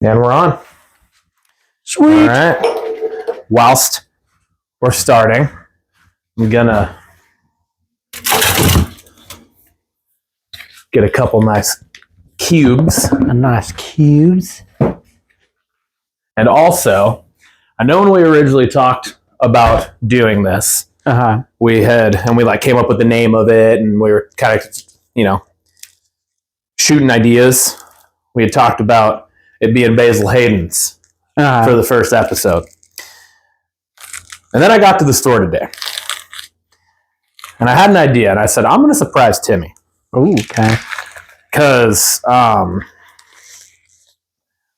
And we're on. Sweet. All right. Whilst we're starting, I'm gonna get a couple nice cubes. A nice cubes. And also, I know when we originally talked about doing this, we came up with the name of it, and we were kind of, shooting ideas. We had talked about it being Basil Hayden's for the first episode. And then I got to the store today. And I had an idea, and I said, I'm going to surprise Timmy. Oh, okay. Because I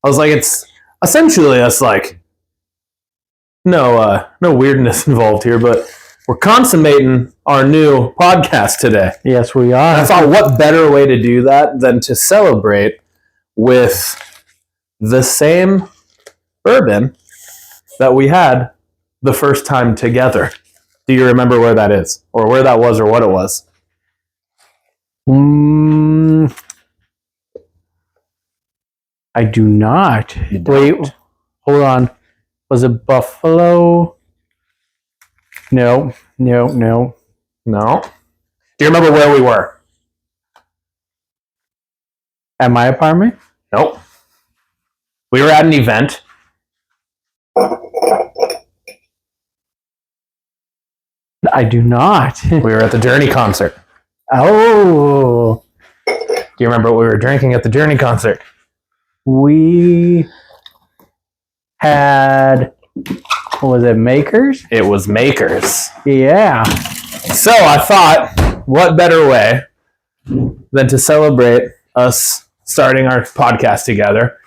was like, it's essentially us, like, no weirdness involved here, but we're consummating our new podcast today. Yes, we are. And I thought, what better way to do that than to celebrate with the same bourbon that we had the first time together. Do you remember where that is, or where that was, or what it was? I do not. Wait, hold on. Was it Buffalo? No. No. Do you remember where we were? At my apartment? Nope. We were at an event. I do not. We were at the Journey concert. Oh. Do you remember what we were drinking at the Journey concert? We had, was it Makers? It was Makers. Yeah. So I thought, what better way than to celebrate us starting our podcast together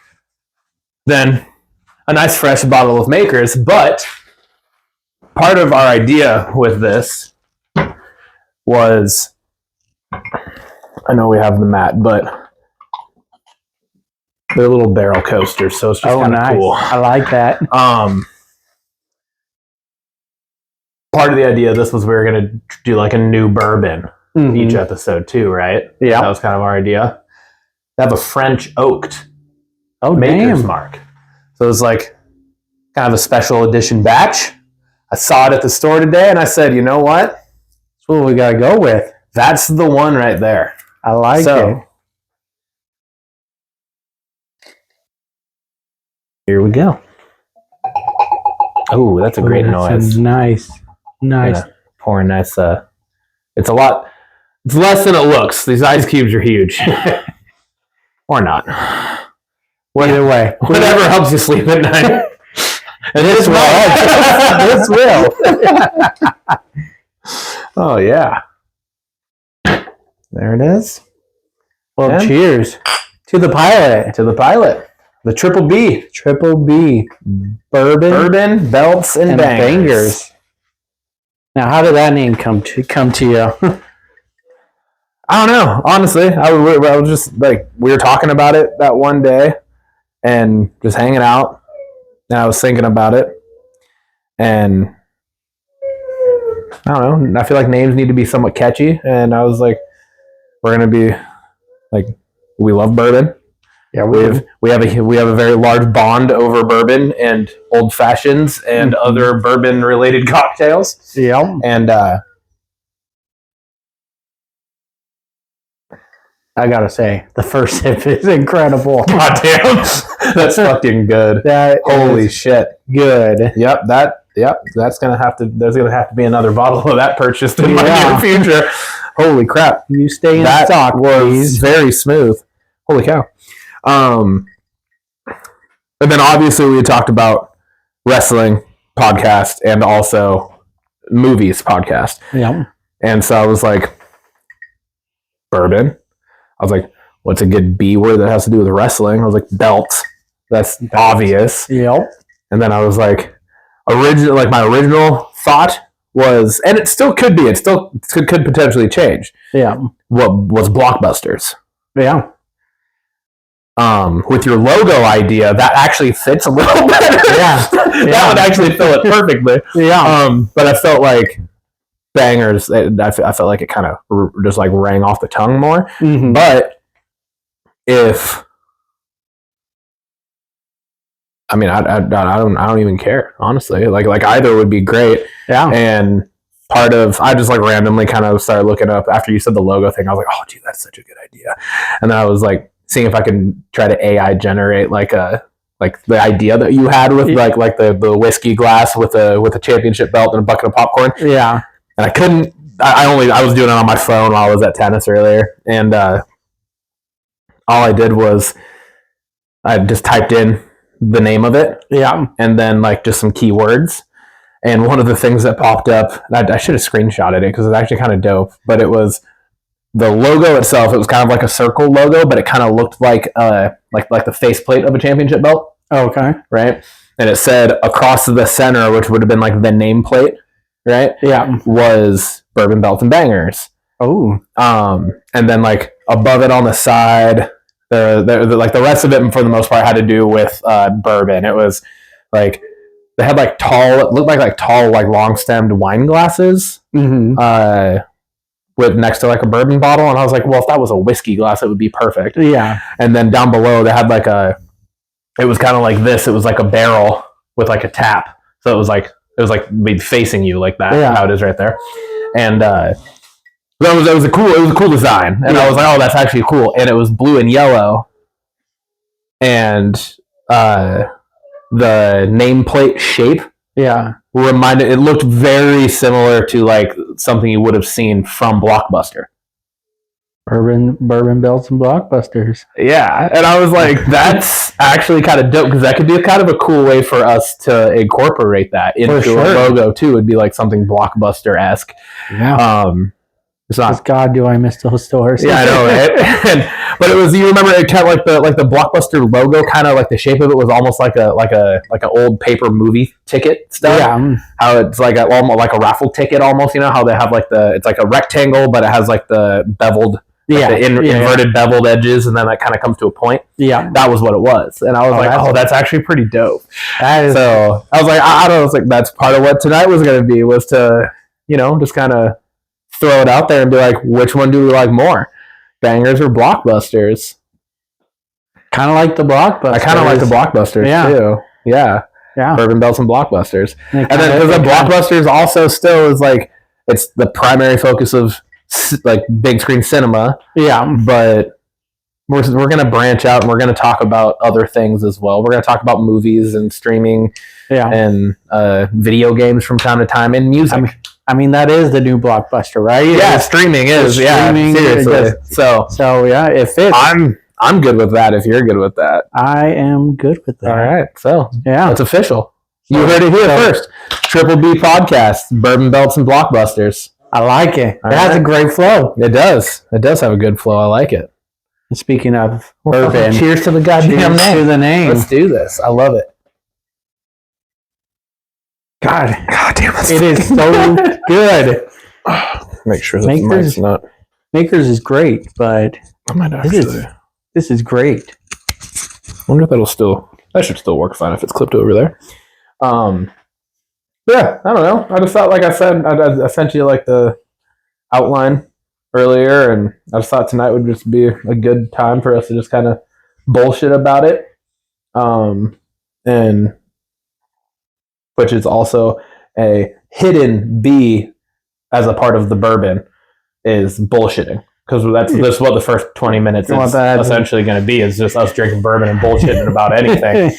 than a nice fresh bottle of Makers. But part of our idea with this was, I know we have the mat, but they're little barrel coasters, so it's just kind of nice. cool. I like that. Part of the idea of this was we were going to do like a new bourbon each episode too, right? Yeah. That was kind of our idea. They have a French oaked Maker's Mark. So it was like kind of a special edition batch. I saw it at the store today, and I said, you know what? That's what we got to go with. That's the one right there. I like it. Here we go. Oh, that's a great noise. Nice. Pouring nice. It's less than it looks. These ice cubes are huge. Or not. Either way. Whatever helps you sleep at night. And this will. This will. Oh, yeah. There it is. Well, cheers. To the pilot. The Triple B. Bourbon, belts, and bangers. Now, how did that name come to you? I don't know. Honestly, I was just like, we were talking about it that one day and just hanging out. And I was thinking about it. And I don't know. I feel like names need to be somewhat catchy. And I was like, we're going to be like, we love bourbon. Yeah, we have a very large bond over bourbon and old fashions and other bourbon related cocktails. Yeah. And I gotta say, the first sip is incredible. God damn, that's fucking good. Holy shit, good. Yep. There's gonna have to be another bottle of that purchased in my near future. Holy crap! You stay in stock, please. Very smooth. Holy cow. And then obviously we had talked about wrestling podcast and also movies podcast. Yeah. And so I was like, bourbon. I was like, what's a good B word that has to do with wrestling? I was like, belt. That's obvious. Yep. And then I was like, my original thought was, and it still could be, could potentially change. Yeah. What was Blockbusters? Yeah. With your logo idea, that actually fits a little better. Yeah. That would actually fill it perfectly. Yeah. But I felt like bangers, I felt like it kind of just like rang off the tongue more. Mm-hmm. But if I mean, I don't even care, honestly. Like either would be great. Yeah. And I just like randomly kind of started looking up after you said the logo thing. I was like, oh, dude, that's such a good idea. And then I was like seeing if I can try to AI generate like the idea that you had with like the whiskey glass with a championship belt and a bucket of popcorn. Yeah. And I couldn't. I was doing it on my phone while I was at tennis earlier, and all I did was I just typed in the name of it. Yeah. And then like just some keywords. And one of the things that popped up, I should have screenshotted it because it's actually kind of dope, but it was the logo itself. It was kind of like a circle logo, but it kind of looked like the faceplate of a championship belt. Okay. Right. And it said across the center, which would have been like the nameplate, right? Yeah. Was Bourbon Belts and Bangers. Oh. And then like above it on the side, like the rest of it for the most part had to do with bourbon. It was like they had like it looked like tall like long stemmed wine glasses with next to like a bourbon bottle, and I was like, well, if that was a whiskey glass, it would be perfect. Yeah. And then down below they had like it was kind of like this. It was like a barrel with like a tap, so it was like facing you like that. Yeah. How it is right there, and it was a cool design, and I was like, oh, that's actually cool. And it was blue and yellow, and the nameplate shape, it looked very similar to like something you would have seen from Blockbuster. Bourbon Belts and Blockbusters. Yeah, and I was like, that's actually kind of dope because that could be kind of a cool way for us to incorporate that into a logo too. It'd be like something Blockbuster-esque. Yeah. It's not. God, do I miss those stores? Yeah, I know, right? But it was. You remember it kind of like the Blockbuster logo, kind of like the shape of it was almost like an old paper movie ticket stuff. Yeah. How it's almost like a raffle ticket, almost. You know how they have it's like a rectangle, but it has like the beveled. Inverted beveled edges, and then that kind of comes to a point. Yeah, that was what it was, and I was that's actually pretty dope. So I was like, I don't know, it's like that's part of what tonight was going to be, was to just kind of throw it out there and be like, which one do we like more, Bangers or Blockbusters? Kind of like the Blockbusters. I kind of like the Blockbusters too. Yeah, Bourbon Belts and Blockbusters, and then because the Blockbusters also still is like it's the primary focus of like big screen cinema, but we're gonna branch out and we're gonna talk about other things as well. We're gonna talk about movies and streaming, and video games from time to time, and music. I mean that is the new Blockbuster, right? Yeah, streaming is. Streaming, seriously. So yeah, it fits. I'm good with that. If you're good with that, I am good with that. All right, so yeah, it's official. You heard it here first. Triple B Podcast, Bourbon Belts and Blockbusters. I like it. It has a great flow. It does. It does have a good flow. I like it. And speaking of bourbon, cheers to the goddamn name. To the name. Let's do this. I love it. God damn it. It is so good. Make sure that the mic's not. Makers is great, but I might actually. This is great. I wonder if that should still work fine if it's clipped over there. Yeah, I don't know. I just thought, like I said, I sent you like the outline earlier, and I just thought tonight would just be a good time for us to just kind of bullshit about it. And which is also a hidden B as a part of the bourbon is bullshitting. Because that's what the first 20 minutes is essentially going to be, is just us drinking bourbon and bullshitting about anything.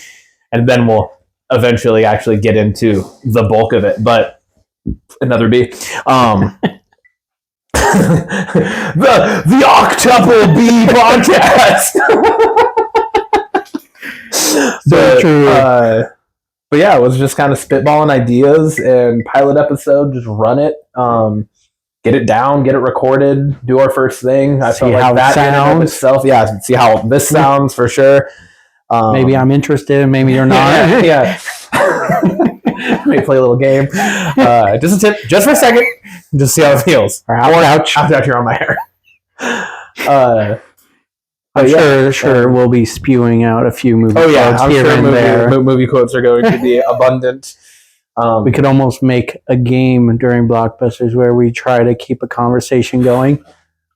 And then we'll eventually actually get into the bulk of it. But another B. The Octuple B Podcast. So true. But yeah, it was just kind of spitballing ideas and pilot episode, just run it. Get it down, get it recorded, do our first thing. I felt like that sounds itself. Yeah, see how this sounds for sure. Maybe I'm interested, maybe you're not. Yeah. Maybe play a little game. Just a tip, just for a second, just see how it feels. Ouch. Ouch, you're on my hair. I'm sure we'll be spewing out a few movie quotes here and there. Movie quotes are going to be abundant. We could almost make a game during Blockbusters where we try to keep a conversation going.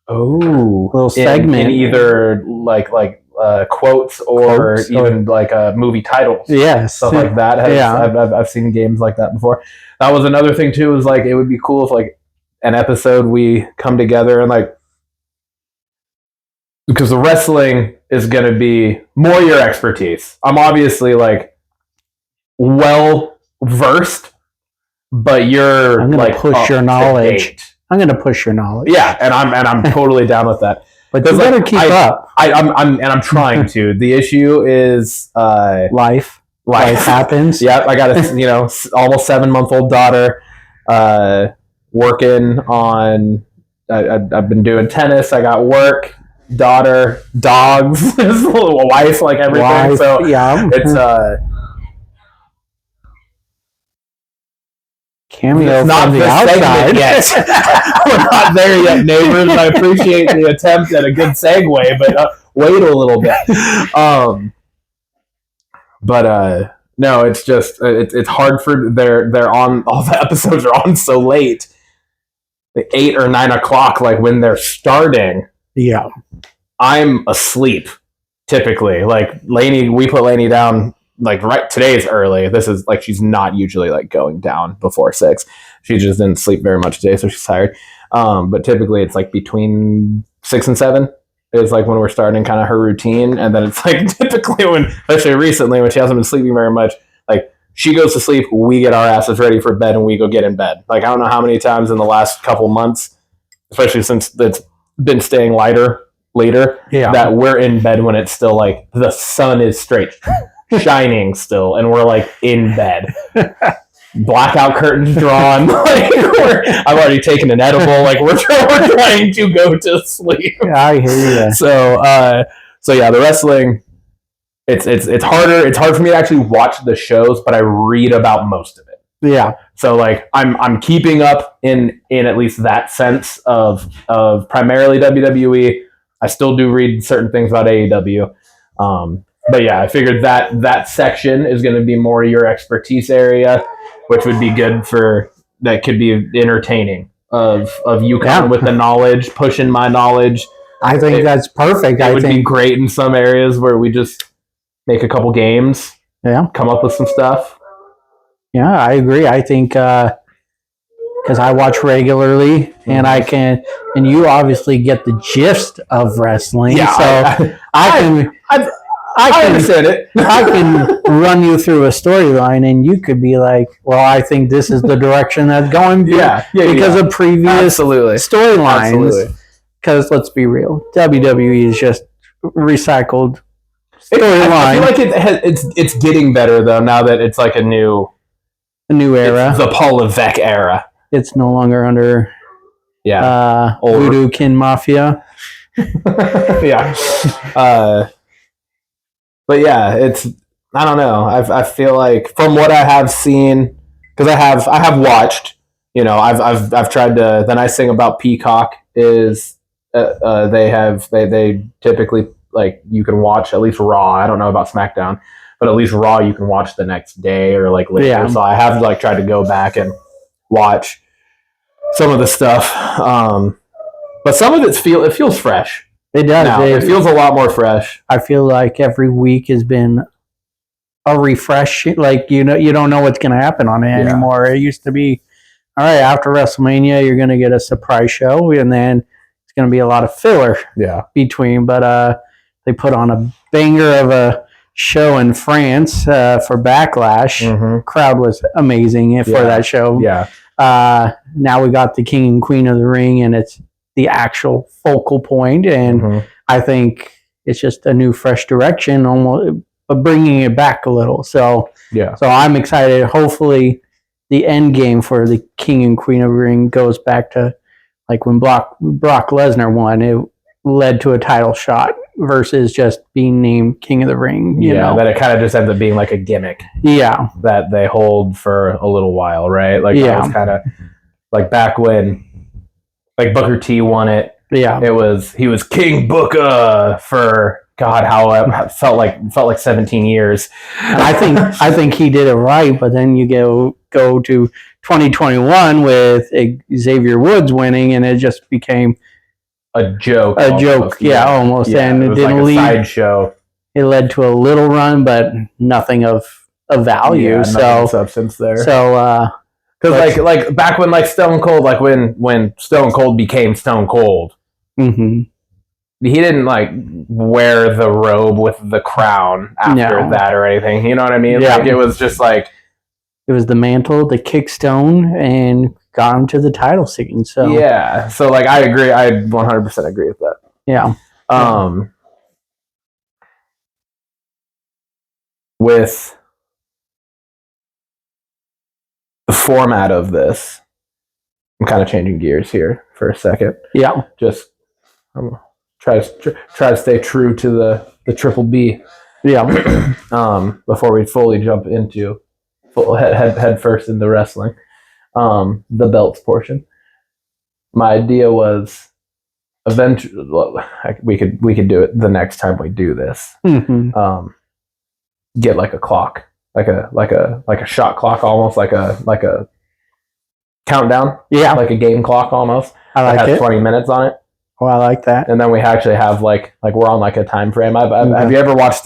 Oh, a little segment. In either like quotes or even like movie titles. Yes. Stuff like that. I've seen games like that before. That was another thing too, is like, it would be cool if like an episode we come together and like, because the wrestling is going to be more your expertise. I'm obviously like well versed, but I'm going like to push your knowledge. I'm going to push your knowledge. Yeah, and I'm totally down with that. But you better keep up. I'm trying to. The issue is life. Life happens. Yep, I got a almost 7-month-old daughter. Working on. I've been doing tennis. I got work, daughter, dogs, wife, like everything. So yeah, it's cameo from the outside. Yet. We're not there yet, neighbors. I appreciate the attempt at a good segue, but wait a little bit. No, it's just it's hard for they're on, all the episodes are on so late, like 8 or 9 o'clock, like when they're starting. Yeah, I'm asleep typically. Like Lainey, we put Lainey down. Like right, today's early. This is like, she's not usually like going down before 6. She just didn't sleep very much today, so she's tired. But typically it's like between 6 and 7 is like when we're starting kind of her routine, and then it's like typically when, especially recently when she hasn't been sleeping very much, like she goes to sleep, we get our asses ready for bed, and we go get in bed. Like I don't know how many times in the last couple months, especially since it's been staying later, that we're in bed when it's still like the sun is straight shining still, and we're like in bed, blackout curtains drawn. Like I've already taken an edible. Like we're trying to go to sleep. I hear you. So yeah, the wrestling, it's harder. It's hard for me to actually watch the shows, but I read about most of it. Yeah. So like I'm keeping up in at least that sense of primarily WWE. I still do read certain things about AEW. But yeah, I figured that section is going to be more your expertise area, which would be good that could be entertaining of you coming with the knowledge, pushing my knowledge. I think that's perfect. It would be great in some areas where we just make a couple games, come up with some stuff. Yeah, I agree. I think because I watch regularly, and and you obviously get the gist of wrestling. Yeah, so I understand it. I can run you through a storyline, and you could be like, "Well, I think this is the direction that's going." Because of previous storylines. Because let's be real, WWE is just recycled storyline. I feel like it's getting better though, now that it's like a new era, the Paul Levesque era. It's no longer under Voodoo Kin Mafia. Yeah. But yeah, I don't know. I feel like from what I have seen, because I have watched, I've tried to. The nice thing about Peacock is they typically, like, you can watch at least Raw. I don't know about SmackDown, but at least Raw you can watch the next day or like later. Yeah. So I have like tried to go back and watch some of the stuff, but some of it feels fresh. It does. It feels a lot more fresh. I feel like every week has been a refresh. Like, you don't know what's going to happen on it anymore. It used to be, all right, after WrestleMania, you're going to get a surprise show, and then it's going to be a lot of filler between. But they put on a banger of a show in France for Backlash. Mm-hmm. Crowd was amazing for that show. Yeah. Now we got the King and Queen of the Ring, and it's the actual focal point, and I think it's just a new, fresh direction, almost, but bringing it back a little. So I'm excited. Hopefully, the end game for the King and Queen of the Ring goes back to like when Brock Lesnar won. It led to a title shot versus just being named King of the Ring. You know, that it kind of just ends up being like a gimmick. Yeah, that they hold for a little while, right? Like that was kind of like back when. Like Booker T won it. Yeah, he was King Booker for God, how it felt like 17 years. And I think he did it right. But then you go to 2021 with Xavier Woods winning, and it just became a joke. A joke, almost. Yeah, and it it was didn't like a lead. sideshow. It led to a little run, but nothing of value. Yeah, so nothing substance there. So because like back when like Stone Cold, like when Stone Cold became Stone Cold, mm-hmm. he didn't like wear the robe with the crown after that or anything. You know what I mean? Yeah. Like it was just like it was the mantle, the kickstone, and got him to the title scene. So yeah. So like I agree. I 100% agree with that. Yeah. With the format of this, I'm kind of changing gears here for a second. Yeah. Just try to stay true to the Triple B. Yeah. Before we fully jump into head first into wrestling, the belts portion. My idea was eventually we could do it the next time we do this. Mm-hmm. Get like a clock, like a shot clock, almost like a countdown. Yeah, like a game clock almost. I like it. It Has 20 minutes on it. Oh, I like that. And then we actually have like we're on like a time frame. Have you ever watched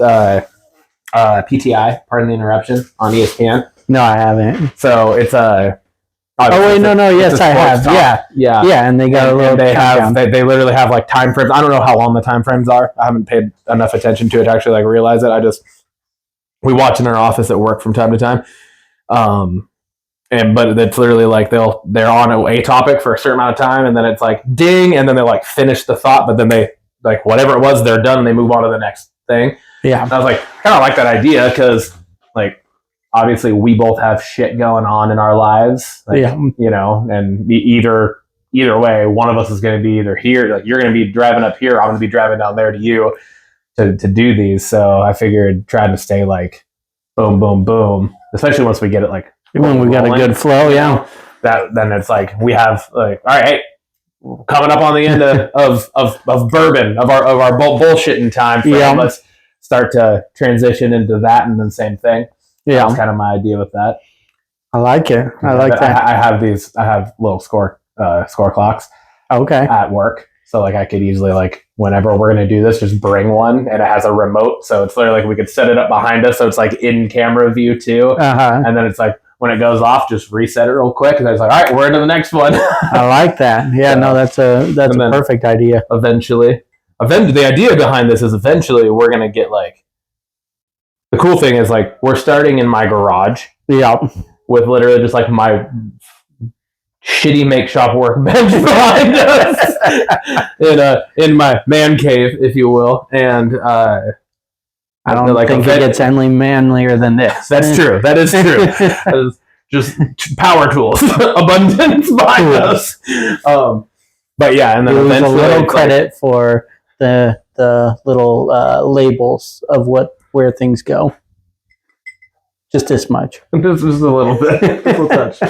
PTI? Pardon the interruption, on ESPN. No, I haven't. So it's oh wait, no, yes, I have. Talk. Yeah, and they got a little. They literally have like time frames. I don't know how long the time frames are. I haven't paid enough attention to it to actually like realize it. We watch in our office at work from time to time. But it's literally like they're on a topic for a certain amount of time, and then it's like ding, and then they like finish the thought, but then they like whatever it was, they're done, and they move on to the next thing. Yeah, and I was like, kind of like that idea because like obviously we both have shit going on in our lives, like, you know, and either way, one of us is going to be either here, like you're going to be driving up here, I'm going to be driving down there to you to do these. So I figured trying to stay like boom, boom, boom, especially once we get it like. When we got a good flow, then it's like we have like, all right, coming up on the end of bourbon of our bullshitting time frame. Let's start to transition into that, and then same thing. Yeah, that's kind of my idea with that. I like it. I like that. I have little score clocks. Okay. At work, so like I could easily like whenever we're gonna do this, just bring one, and it has a remote, so it's literally like we could set it up behind us, so it's like in camera view too, and then it's like. When it goes off, just reset it real quick, and it's like, all right, we're into the next one. I like that. Yeah, no, that's a perfect idea. Eventually, the idea behind this is eventually we're gonna get like. The cool thing is like we're starting in my garage. Yeah. With literally just like my shitty make shop workbench behind us, in my man cave, if you will, and. I don't think it gets any manlier than this. That's true. That is true. That is just power tools, abundance behind us. But yeah, and then there's a little credit for the little labels of where things go. Just this much. This is a little bit. A little touch.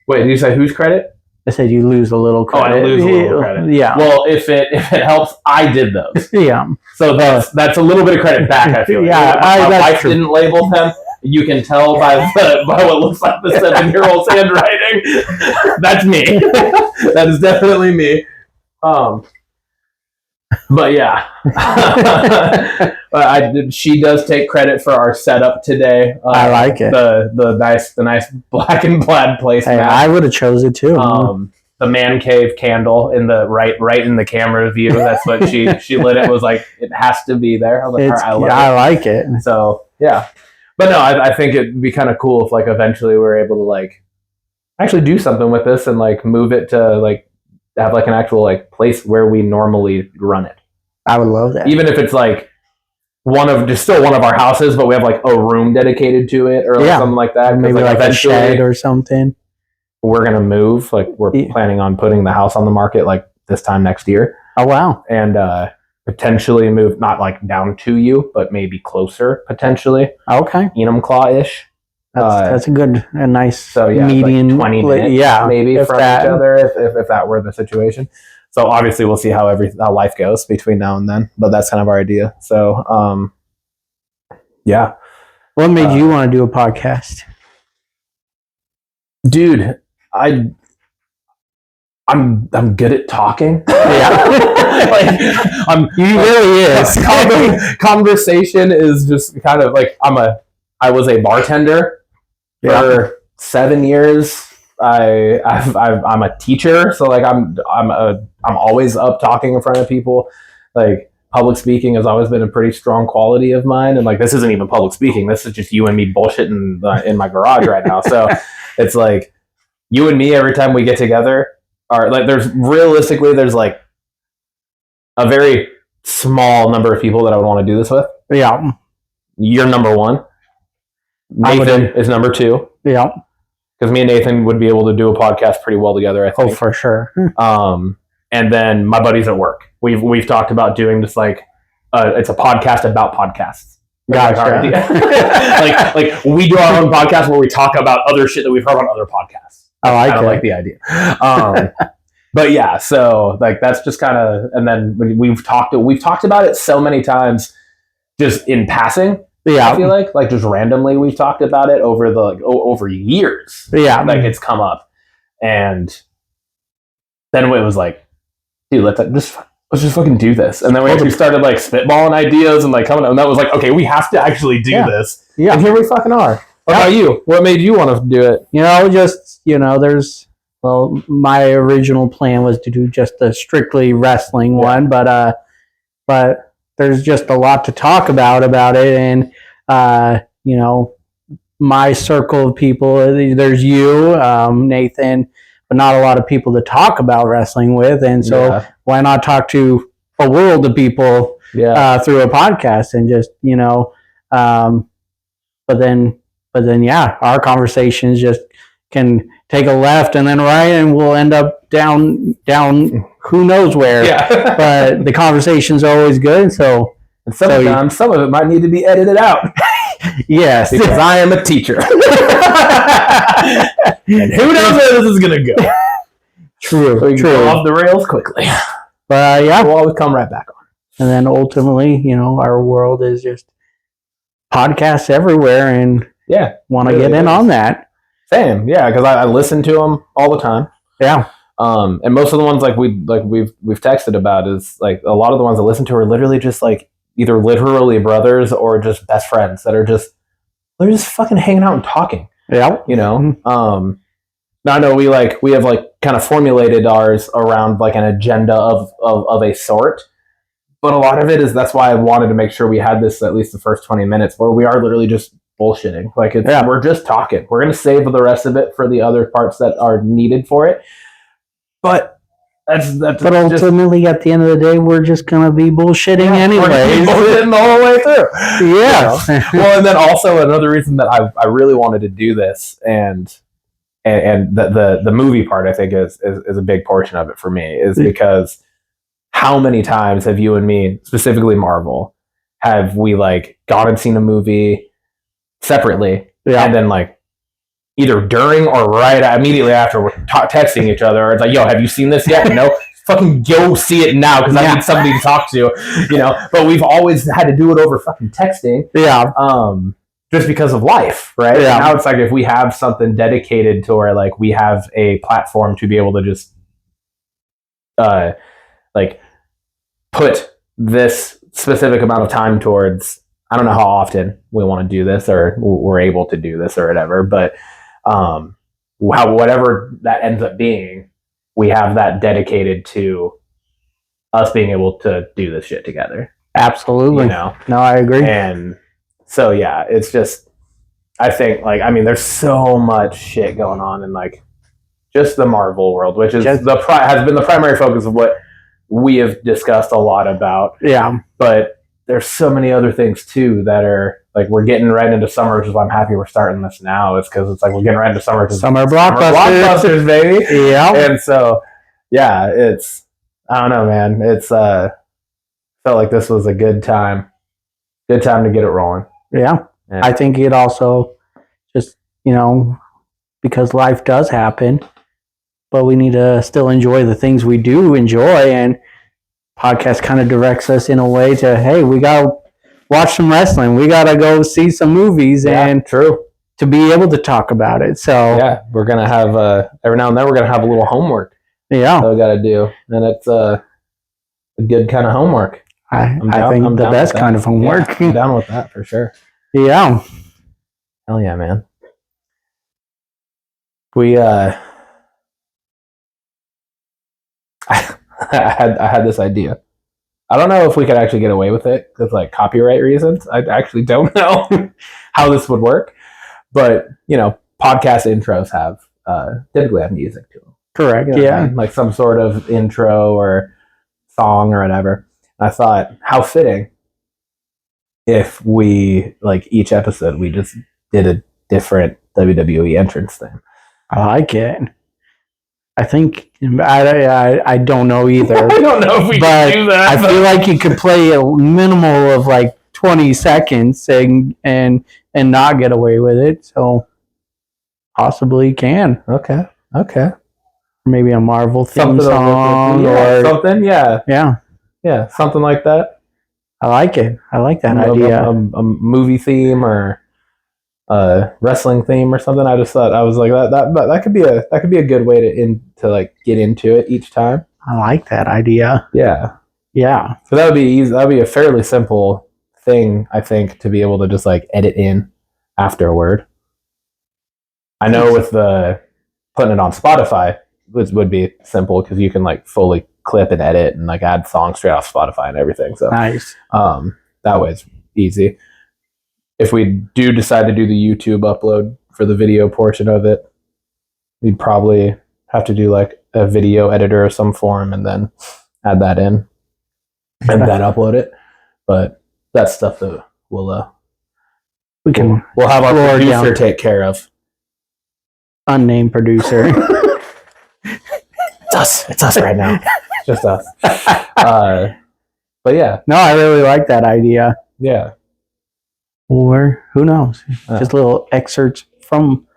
Wait, did you say whose credit? I said you lose a little credit. Oh, I lose a little credit. Yeah. Well, if it helps, I did those. Yeah. So that's a little bit of credit back. I feel. Yeah. My wife didn't label them. You can tell by what looks like the 7-year-old's handwriting. That's me. That is definitely me. But yeah, she does take credit for our setup today. I like it. The nice black and plaid placemat. Hey, I would have chose it too. The man cave candle in the right in the camera view. That's what she lit it. Was like it has to be there. I was like, I like it. So yeah, but no, I think it'd be kind of cool if like eventually we're able to like actually do something with this and like move it to like. Have like an actual like place where we normally run it. I would love that. Even if it's like still one of our houses, but we have like a room dedicated to it or something like that. Maybe like a shed or something. We're gonna move. Like we're planning on putting the house on the market like this time next year. Oh wow! And potentially move not like down to you, but maybe closer potentially. Okay. Enumclaw-ish. That's a nice median, like 20 minutes, maybe from each other if that were the situation. So obviously we'll see how life goes between now and then, but that's kind of our idea. So yeah. What made you want to do a podcast? Dude, I I'm good at talking. Yeah. Like he really is. Conversation is just kind of like I was a bartender for 7 years. I'm a teacher, so like I'm always up talking in front of people. Like public speaking has always been a pretty strong quality of mine, and like this isn't even public speaking. This is just you and me bullshitting in my garage right now. So it's like you and me every time we get together are like there's like a very small number of people that I would want to do this with. Yeah. You're number one. Nathan is number two. Yeah. Because me and Nathan would be able to do a podcast pretty well together, I think. Oh, for sure. And then my buddies at work. We've talked about doing just like it's a podcast about podcasts. Gotcha. like we do our own podcast where we talk about other shit that we've heard on other podcasts. I kind of like the idea. But yeah, so like that's just kind of, and then we've talked about it so many times, just in passing. Yeah, I feel like just randomly we've talked about it over over years. Yeah, like it's come up, and then it was like, dude, let's just fucking do this. And then we actually started like spitballing ideas and like coming up, and that was like, okay, we have to actually do this. Yeah, and here we fucking are. What about you? What made you want to do it? There's my original plan was to do just a strictly wrestling one, but there's just a lot to talk about it, and my circle of people, there's you, Nathan, but not a lot of people to talk about wrestling with, and so why not talk to a world of people through a podcast, and just but then our conversations just can take a left and then right, and we'll end up down who knows where. Yeah. But the conversation's always good. So sometimes some of it might need to be edited out. Yes, because I am a teacher. And who knows where this is gonna go. True. So you go off the rails quickly. But we'll always come right back on. And then ultimately, our world is just podcasts everywhere, and want to get in on that. Same, because I listen to them all the time. Yeah. And most of the ones we've texted about is like a lot of the ones I listen to are literally just like either literally brothers or just best friends that are they're just fucking hanging out and talking. Yeah. Now I know we have like kind of formulated ours around like an agenda of a sort, but a lot of it is that's why I wanted to make sure we had this at least the first 20 minutes where we are literally just bullshitting. Like we're just talking. We're gonna save the rest of it for the other parts that are needed for it. But but ultimately, at the end of the day, we're just gonna be bullshitting anyway. Bullshitting the whole way through. Yeah. Well, and then also another reason that I really wanted to do this, and the movie part I think is a big portion of it for me, is because how many times have you and me, specifically Marvel, have we like gone and seen a movie separately, and then like either during or immediately after we're texting each other, or it's like, yo, have you seen this yet? No. Fucking go see it now because I need somebody to talk to, but we've always had to do it over fucking texting, just because of life, right? And now it's like if we have something dedicated to where like we have a platform to be able to just like put this specific amount of time towards. I don't know how often we want to do this or we're able to do this or whatever, but whatever that ends up being, we have that dedicated to us being able to do this shit together. Absolutely. No, I agree. And so, it's just, I think there's so much shit going on in like just the Marvel world, which is has been the primary focus of what we have discussed a lot about. Yeah. But there's so many other things too that are like we're getting right into summer, which is why I'm happy we're starting this now. It's because it's like we're getting right into summer. Summer blockbusters, baby. Yeah. And so, it's I don't know, man. It's felt like this was a good time to get it rolling. Yeah. I think it also just because life does happen, but we need to still enjoy the things we do enjoy, and podcast kind of directs us in a way to, hey, we gotta watch some wrestling, we gotta go see some movies, and to be able to talk about it. So we're gonna have every now and then we're gonna have a little homework. Yeah. that we got to do. And it's a good kind of homework. I think the best kind of homework. Yeah, I'm down with that for sure. Yeah. Hell yeah, man. We I had this idea. I don't know if we could actually get away with it because like copyright reasons. I actually don't know how this would work. But podcast intros have typically have music to them. Correct. You know what I mean? Like some sort of intro or song or whatever. And I thought, how fitting if we like each episode we just did a different WWE entrance thing. I like it. I think I don't know either. I don't know if we can do that. I feel like you could play a minimal of like 20 seconds and not get away with it. So possibly can. Okay. Maybe a Marvel theme Something song or something. Yeah. Yeah. Something like that. I like it. I like that idea. A movie theme or wrestling theme or something. I just thought I was like that could be a good way to like get into it each time. I like that idea. Yeah. So that would be easy. That would be a fairly simple thing, I think, to be able to just like edit in afterward. I know with the putting it on Spotify would be simple because you can like fully clip and edit and like add songs straight off Spotify and everything. So nice. That way it's easy. If we do decide to do the YouTube upload for the video portion of it, we'd probably have to do like a video editor of some form and then add that in and then upload it. But that's stuff that we'll have our producer take care of. Unnamed producer. It's us right now. It's just us. But yeah. No, I really like that idea. Yeah. Or who knows? Just little excerpts from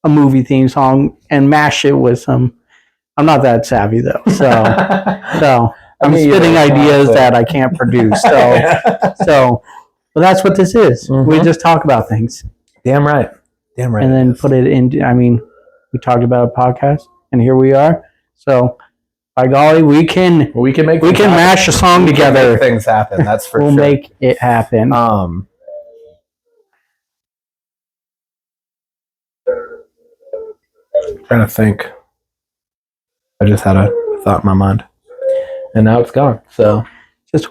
a movie theme song and mash it with some. I'm not that savvy though, so I'm spitting ideas that I can't produce. So that's what this is. Mm-hmm. We just talk about things. Damn right. And then put it in. I mean, we talked about a podcast, and here we are. So, by golly, we can mash a song together. Make things happen. That's for sure. We'll make it happen. Trying to think. I just had a thought in my mind, and now it's gone. So just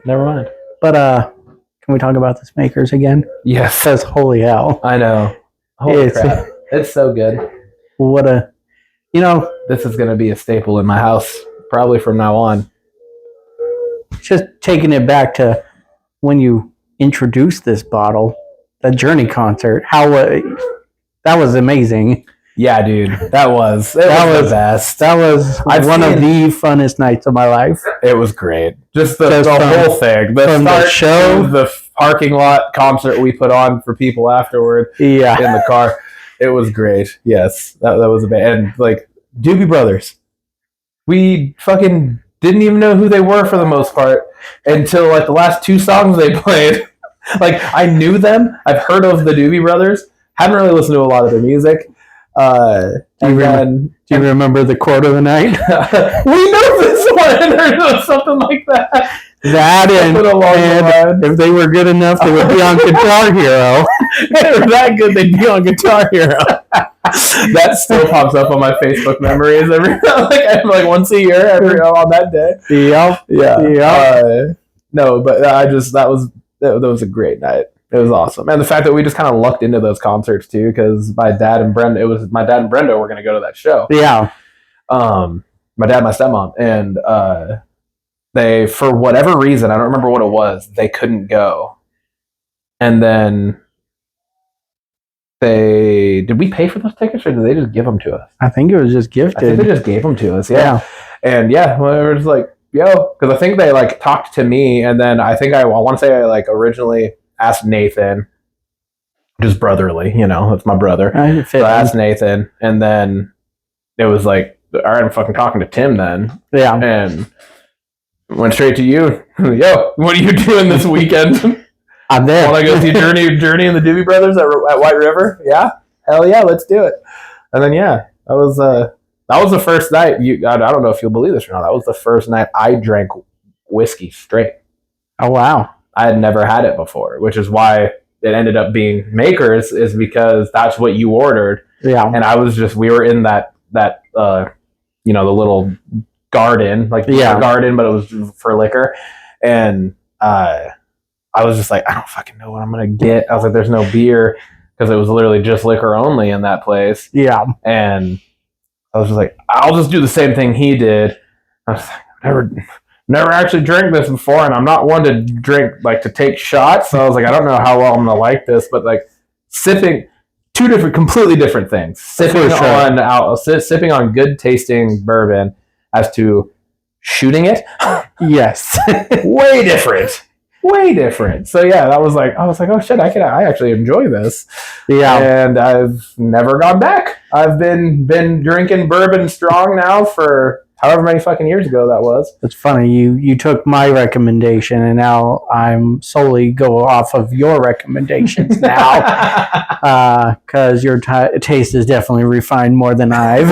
never mind. But can we talk about the Smakers again? Yes. Because holy hell, I know. Holy crap! It's so good. This is going to be a staple in my house probably from now on. Just taking it back to when you introduced this bottle, the Journey concert. That was amazing. Yeah, dude, that was the best. That was one of the funnest nights of my life. It was great. Just the whole thing. The show, the parking lot concert we put on for people afterward. Yeah, in the car. It was great. Yes, that was a band. And like Doobie Brothers, we fucking didn't even know who they were for the most part until like the last two songs they played. Like I knew them. I've heard of the Doobie Brothers. Haven't really listened to a lot of their music. Do you remember the quote of the night? We know this one, or something like that. That and if they were good enough, they would be on Guitar Hero. If they were that good, they'd be on Guitar Hero. That still pops up on my Facebook memories like once a year, on that day. Yeah. No, but that was a great night. It was awesome, and the fact that we just kind of lucked into those concerts too, because my dad and Brenda were going to go to that show. Yeah. My dad, my stepmom, and they, for whatever reason, I don't remember what it was, they couldn't go. And then did we pay for those tickets or did they just give them to us? I think it was just gifted. I think they just gave them to us. Yeah. And yeah, well, it was like, because I think they like talked to me, and then I think I want to say I like originally asked Nathan, just brotherly, that's my brother. So I asked Nathan, and then it was like, all right, I'm fucking talking to Tim then. Yeah. And went straight to you. Yo, what are you doing this weekend? I'm there. Want to go see Journey and the Doobie Brothers at White River? Yeah? Hell yeah, let's do it. And then, yeah, that was That was the first night. I don't know if you'll believe this or not. That was the first night I drank whiskey straight. Oh, wow. I had never had it before, which is why it ended up being Makers, is because that's what you ordered. Yeah. And we were in that the little garden, like the garden, but it was for liquor. And I was just like, I don't fucking know what I'm going to get. I was like, there's no beer, because it was literally just liquor only in that place. Yeah. And I was just like, I'll just do the same thing he did. I was like, never actually drank this before, and I'm not one to drink, like, to take shots. So I was like, I don't know how well I'm going to like this, but like sipping, completely different things. Sipping on good tasting bourbon as to shooting it. Yes. Way different. So yeah, I was like, oh shit, I actually enjoy this. Yeah. And I've never gone back. I've been drinking bourbon strong now for however many fucking years ago that was. It's funny, you took my recommendation, and now I'm solely go off of your recommendations now, because your taste is definitely refined more than I've.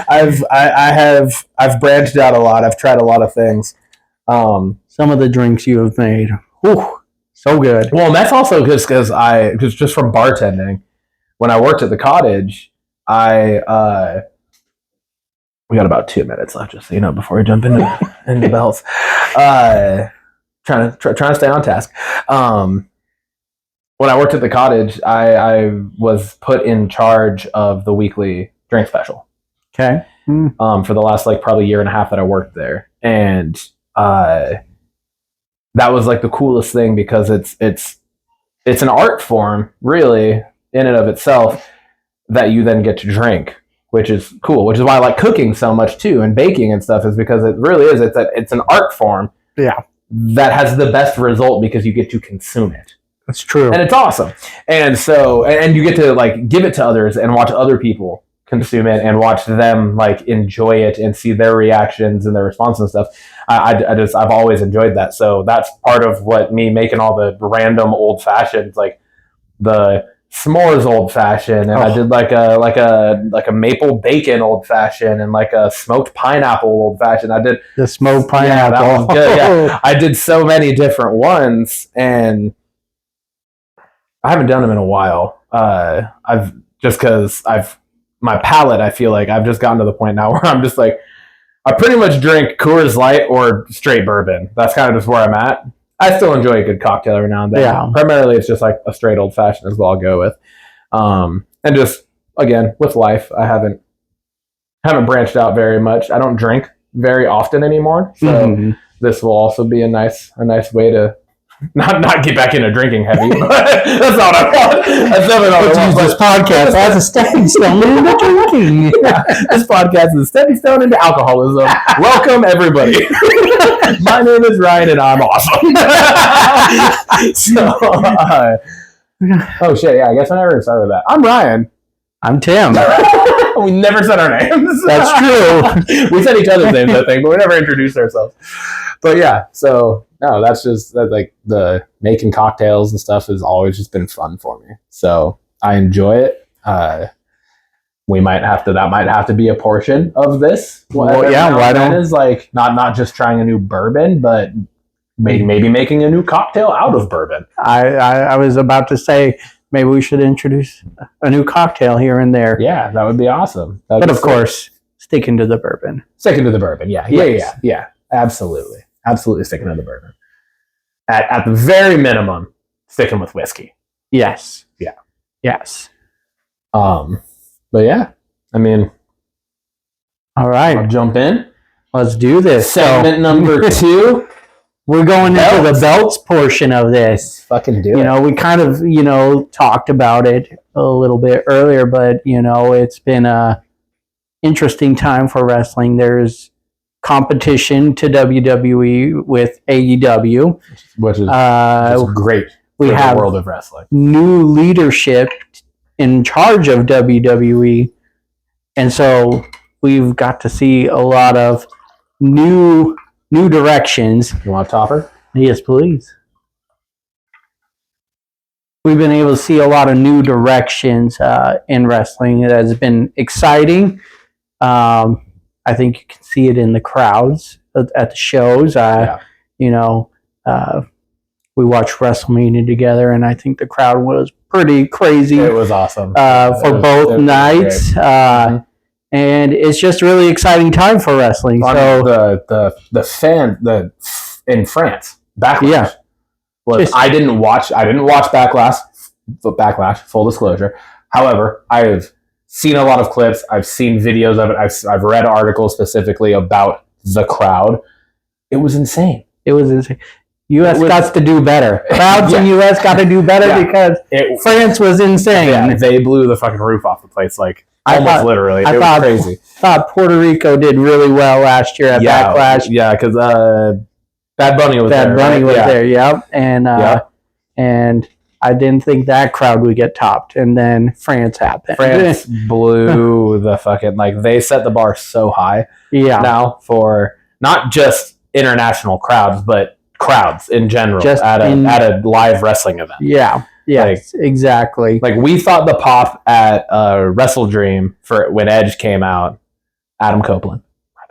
I've branched out a lot. I've tried a lot of things. Some of the drinks you have made, whew, so good. Well, and that's also because just from bartending, when I worked at the cottage, we got about 2 minutes left, just so you know, before we jump into bells. Trying to stay on task. When I worked at the cottage, I was put in charge of the weekly drink special. Okay. For the last probably year and a half that I worked there, and that was like the coolest thing, because it's an art form, really, in and of itself, that you then get to drink, which is cool. Which is why I like cooking so much too, and baking and stuff, is because it really is. It's an art form. Yeah. That has the best result because you get to consume it. That's true. And it's awesome. And so, and you get to like give it to others and watch other people consume it and watch them like enjoy it and see their reactions and their response and stuff. I've always enjoyed that. So that's part of what me making all the random old fashions, like the s'mores old fashioned, and I did like a maple bacon old fashioned, and like a smoked pineapple old fashioned. I did the smoked pineapple. Yeah, that was good. Yeah. I did so many different ones, and I haven't done them in a while. My palate, I feel like I've just gotten to the point now where I'm just like, I pretty much drink Coors Light or straight bourbon. That's kind of just where I'm at. I still enjoy a good cocktail every now and then. Yeah. Primarily, it's just like a straight old fashioned is what I'll go with. And just again with life, I haven't branched out very much. I don't drink very often anymore, so this will also be a nice way to not get back into drinking heavy. But that's not what I want. That's definitely not what I want. Use this podcast as a stepping stone into drinking. Yeah, this podcast is a stepping stone into alcoholism. Welcome, everybody. My name is Ryan, and I'm awesome. Oh shit! Yeah, I guess I never started that. I'm Ryan. I'm Tim. We never said our names. That's true. We said each other's names, I think, but we never introduced ourselves. But yeah, so no, that's like the making cocktails and stuff has always just been fun for me. So I enjoy it. That might have to be a portion of this. Well, yeah, why don't? Is like not just trying a new bourbon, but maybe making a new cocktail out of bourbon. I was about to say, maybe we should introduce a new cocktail here and there. Yeah, that would be awesome. But of course, sticking to the bourbon. Sticking to the bourbon, yeah. Yes. Yeah. Absolutely. Absolutely sticking to the bourbon. At the very minimum, sticking with whiskey. Yes. Yeah. Yes. But yeah, I mean, all right. I'll jump in. Let's do this. Segment number 2. We're going into the belts portion of this. Fucking do it. We kind of, talked about it a little bit earlier, but, it's been a interesting time for wrestling. There's competition to WWE with AEW. Which is great we for have the world of wrestling. New leadership in charge of WWE. And so we've got to see a lot of new directions. You want a topper? Yes, please. We've been able to see a lot of new directions in wrestling. It has been exciting. I think you can see it in the crowds at the shows. You know, we watched WrestleMania together, and I think the crowd was pretty crazy. It was awesome for both nights. And it's just a really exciting time for wrestling. So the fan in France, Backlash. Yeah. I didn't watch Backlash. Full disclosure. However, I've seen a lot of clips. I've seen videos of it. I've read articles specifically about the crowd. It was insane. U.S. got to do better. Crowds in U.S. got to do better because France was insane. Yeah, they blew the fucking roof off the place, like almost literally. It was crazy. I thought Puerto Rico did really well last year at Backlash. Yeah, because Bad Bunny was there. Bad Bunny was there, yep. And I didn't think that crowd would get topped. And then France happened. France blew the fucking, like, they set the bar so high now for not just international crowds, but crowds in general at a live wrestling event. Yeah, exactly. Like, we thought the pop at Wrestle Dream for when Edge came out, Adam Copeland. My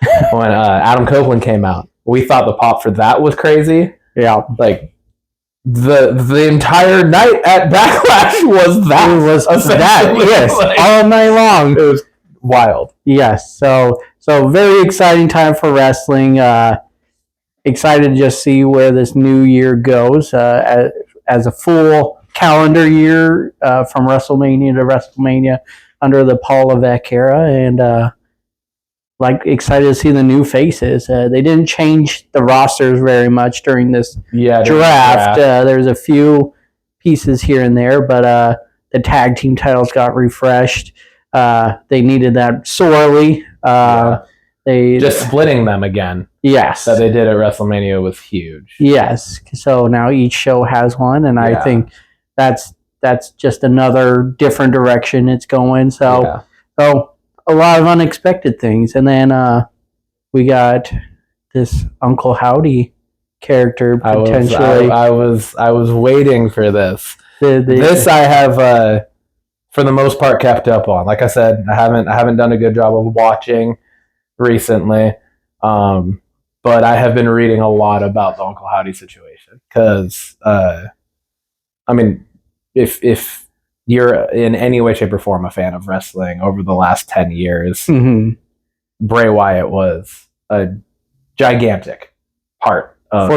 bad. When Adam Copeland came out, we thought the pop for that was crazy. Yeah, like the entire night at Backlash was that. It was that. Yes, like, all night long. It was wild. Yes. So very exciting time for wrestling. Excited to just see where this new year goes as a full calendar year from WrestleMania to WrestleMania under the Paul Levesque era, and excited to see the new faces. They didn't change the rosters very much during this draft. There's a few pieces here and there, but the tag team titles got refreshed. They needed that sorely. They just splitting them again. Yes, that they did at WrestleMania was huge. Yes, so now each show has one, and I think that's just another different direction it's going. So a lot of unexpected things, and then we got this Uncle Howdy character potentially. I was waiting for this. This I have for the most part kept up on. Like I said, I haven't done a good job of watching recently, but I have been reading a lot about the Uncle Howdy situation because I mean, if you're in any way, shape, or form a fan of wrestling over the last 10 years, Bray Wyatt was a gigantic part of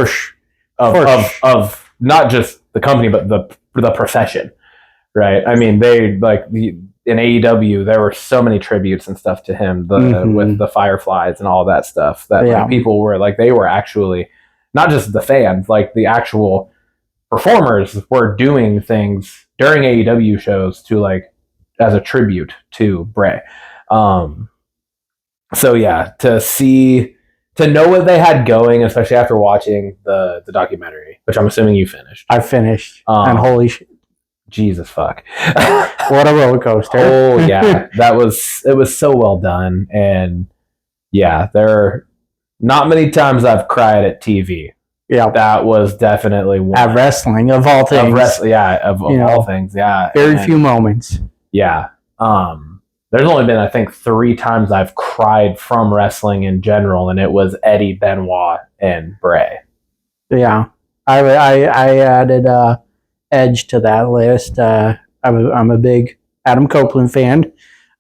not just the company, but the profession, right? I mean, they in AEW, there were so many tributes and stuff to him with the Fireflies and all that stuff that people were like, they were actually not just the fans, like the actual performers were doing things during AEW shows to as a tribute to Bray. So yeah, to know what they had going, especially after watching the documentary, which I'm assuming you finished. I finished, and holy shit. Jesus fuck. What a roller coaster. Oh yeah. It was so well done. And yeah, there are not many times I've cried at TV. Yeah. That was definitely one. At wrestling, of all things. Of all things, yeah. Very few moments. Yeah. There's only been, I think, 3 times I've cried from wrestling in general, and it was Eddie, Benoit, and Bray. Yeah. I added Edge to that list. I'm a big Adam Copeland fan,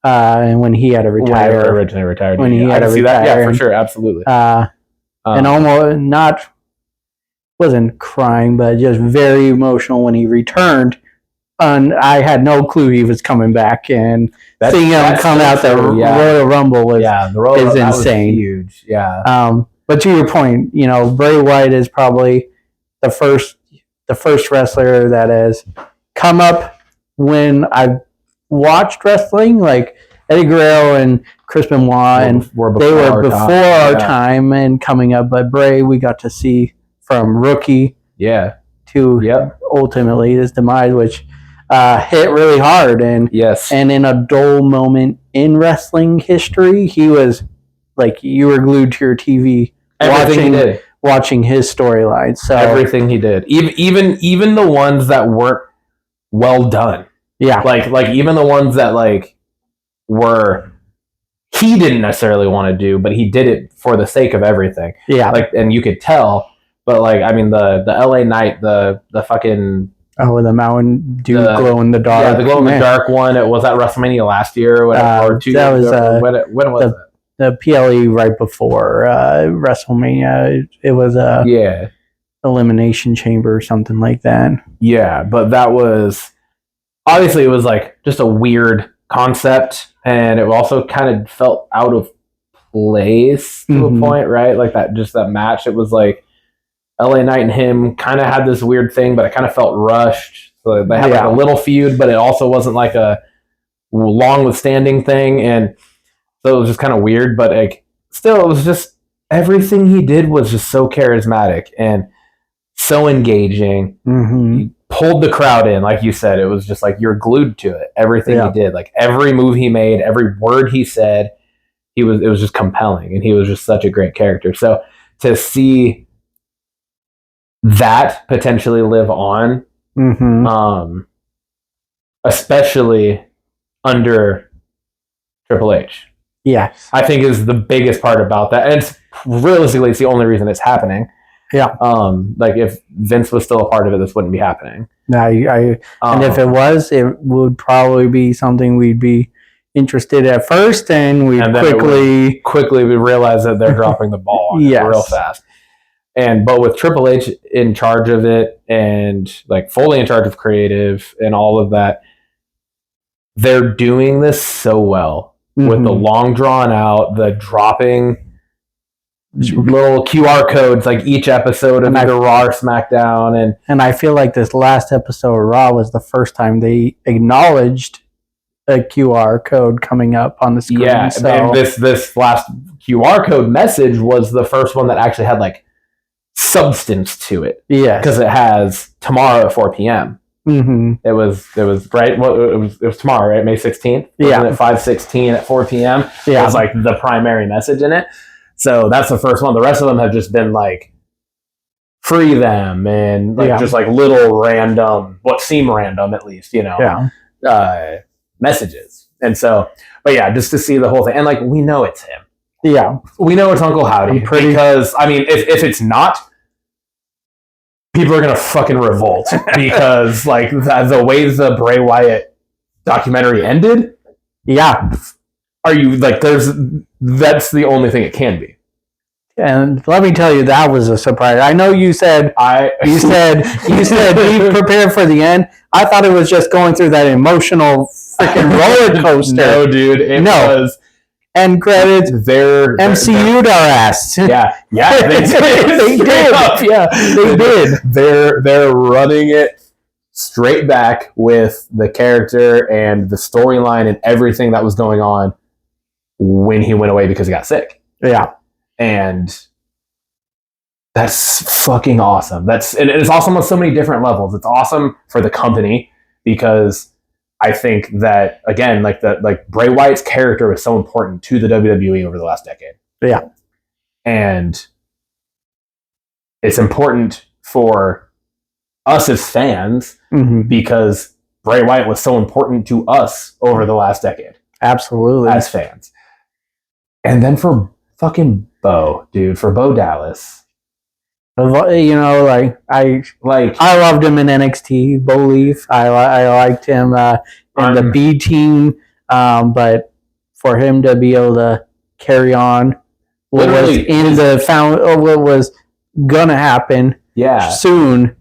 and when he had to retire, when he originally retired, when he had to retire, yeah, for sure, absolutely. And almost wasn't crying, but just very emotional when he returned. And I had no clue he was coming back, and seeing him come out the Royal Rumble was is insane. Huge, yeah. But to your point, Bray Wyatt is probably the first wrestler that has come up when I've watched wrestling, like Eddie Guerrero and Chris Benoit, and they were before our time and coming up. But Bray, we got to see from rookie to ultimately his demise, which hit really hard. And and in a dull moment in wrestling history, he was like, you were glued to your TV watching his storyline. So everything he did, even the ones that weren't well done, like even the ones that were he didn't necessarily want to do, but he did it for the sake of everything. Yeah. Like, and you could tell, but like, I mean, the LA Knight, the fucking the Mountain Dew glow in the dark. Yeah, the glow in the dark one. It was at WrestleMania last year or 2 years ago. When was it? The PLE right before WrestleMania. It was a Elimination Chamber or something like that. Yeah, but that was obviously, it was like just a weird concept, and it also kind of felt out of place to a point, right? Like that match, it was like LA Knight and him kind of had this weird thing, but it kind of felt rushed. So they had like a little feud, but it also wasn't like a long withstanding thing, and so it was just kind of weird. But like, still, it was just everything he did was just so charismatic and so engaging. He pulled the crowd in, like you said. It was just like you're glued to it. Everything he did, like every move he made, every word he said, it was just compelling, and he was just such a great character. So to see that potentially live on, especially under Triple H, yes, I think is the biggest part about that, and it's realistically it's the only reason it's happening. Yeah. Like if Vince was still a part of it, this wouldn't be happening. And if it was, it would probably be something we'd be interested at first, and we quickly we realize that they're dropping the ball on it real fast. But with Triple H in charge of it, and like fully in charge of creative and all of that, they're doing this so well with the long drawn out, the dropping little QR codes like each episode of either Raw or SmackDown, and I feel like this last episode of Raw was the first time they acknowledged a QR code coming up on the screen. Yeah, and this last QR code message was the first one that actually had like substance to it. Yeah, because it has tomorrow at 4 p.m. It was right. Well, it was tomorrow, right? May 16th. Yeah, at 5:16 at 4 p.m. Yeah, it was like the primary message in it. So that's the first one. The rest of them have just been like free them and like just like little random, what seem random at least, messages. And so, but yeah, just to see the whole thing, and like we know it's him. Yeah, we know it's Uncle Howdy because I mean, if it's not, people are gonna fucking revolt because like the way the Bray Wyatt documentary ended. Yeah. Are you like that's the only thing it can be. And let me tell you, that was a surprise. I know you said be prepared for the end. I thought it was just going through that emotional freaking roller coaster. No, dude, it was. And credit, they're MCU'd our ass. Yeah, they did. They did. Yeah, they did. They're running it straight back with the character and the storyline and everything that was going on when he went away because he got sick. Yeah. And that's fucking awesome. It's awesome on so many different levels. It's awesome for the company because I think that again, like Bray Wyatt's character was so important to the WWE over the last decade. Yeah. And it's important for us as fans because Bray Wyatt was so important to us over the last decade. Absolutely. As fans. And then for fucking Bo, dude, for Bo Dallas. You know, I loved him in NXT, Bo Leaf. I liked him in the B team, but for him to be able to carry on what was gonna happen soon.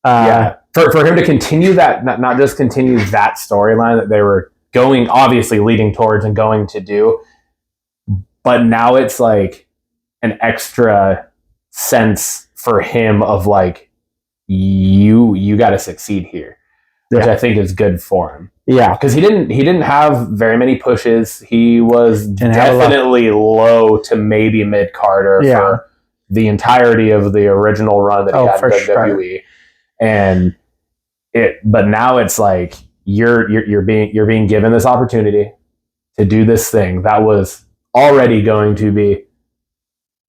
For him to continue that, not just continue that storyline that they were obviously leading towards and going to do, but now it's like an extra sense for him of like you got to succeed here, which I think is good for him. Yeah, because he didn't have very many pushes. He was definitely low to maybe mid Carter for the entirety of the original run that he had in WWE, and but now it's like you're being given this opportunity to do this thing that was already going to be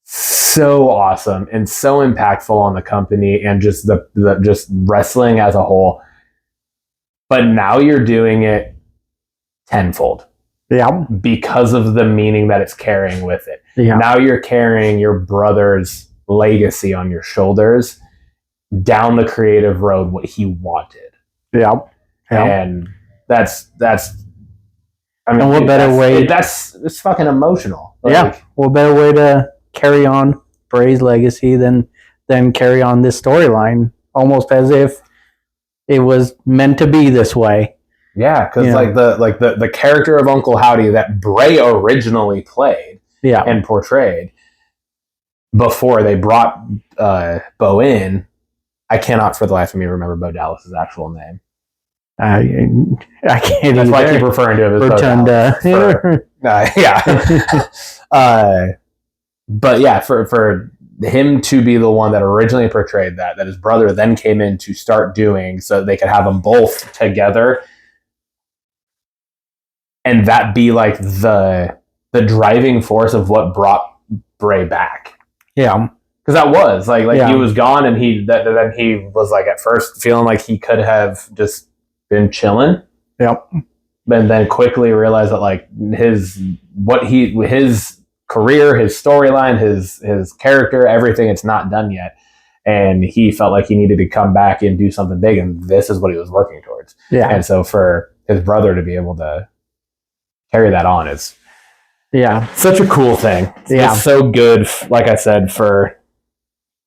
so awesome and so impactful on the company and just the just wrestling as a whole. But now you're doing it tenfold. Yeah. Because of the meaning that it's carrying with it. Yeah. Now you're carrying your brother's legacy on your shoulders down the creative road, what he wanted. Yeah. And that's I mean, and what dude, better way? It's fucking emotional. Like, what better way to carry on Bray's legacy than carry on this storyline, almost as if it was meant to be this way. Yeah, because the character of Uncle Howdy that Bray originally played and portrayed before they brought Bo in, I cannot for the life of me remember Bo Dallas's actual name. I can't. That's why I keep referring to him as Rotunda. But yeah, for him to be the one that originally portrayed that his brother then came in to start doing so they could have them both together. And that be like the driving force of what brought Bray back. Yeah. Because that was like he was gone, and then he was like at first feeling like he could have just been chilling. Yep. And then quickly realized that like his career, his storyline, his character, everything, it's not done yet. And he felt like he needed to come back and do something big, and this is what he was working towards. Yeah. And so for his brother to be able to carry that on is such a cool thing. It's so good, like I said, for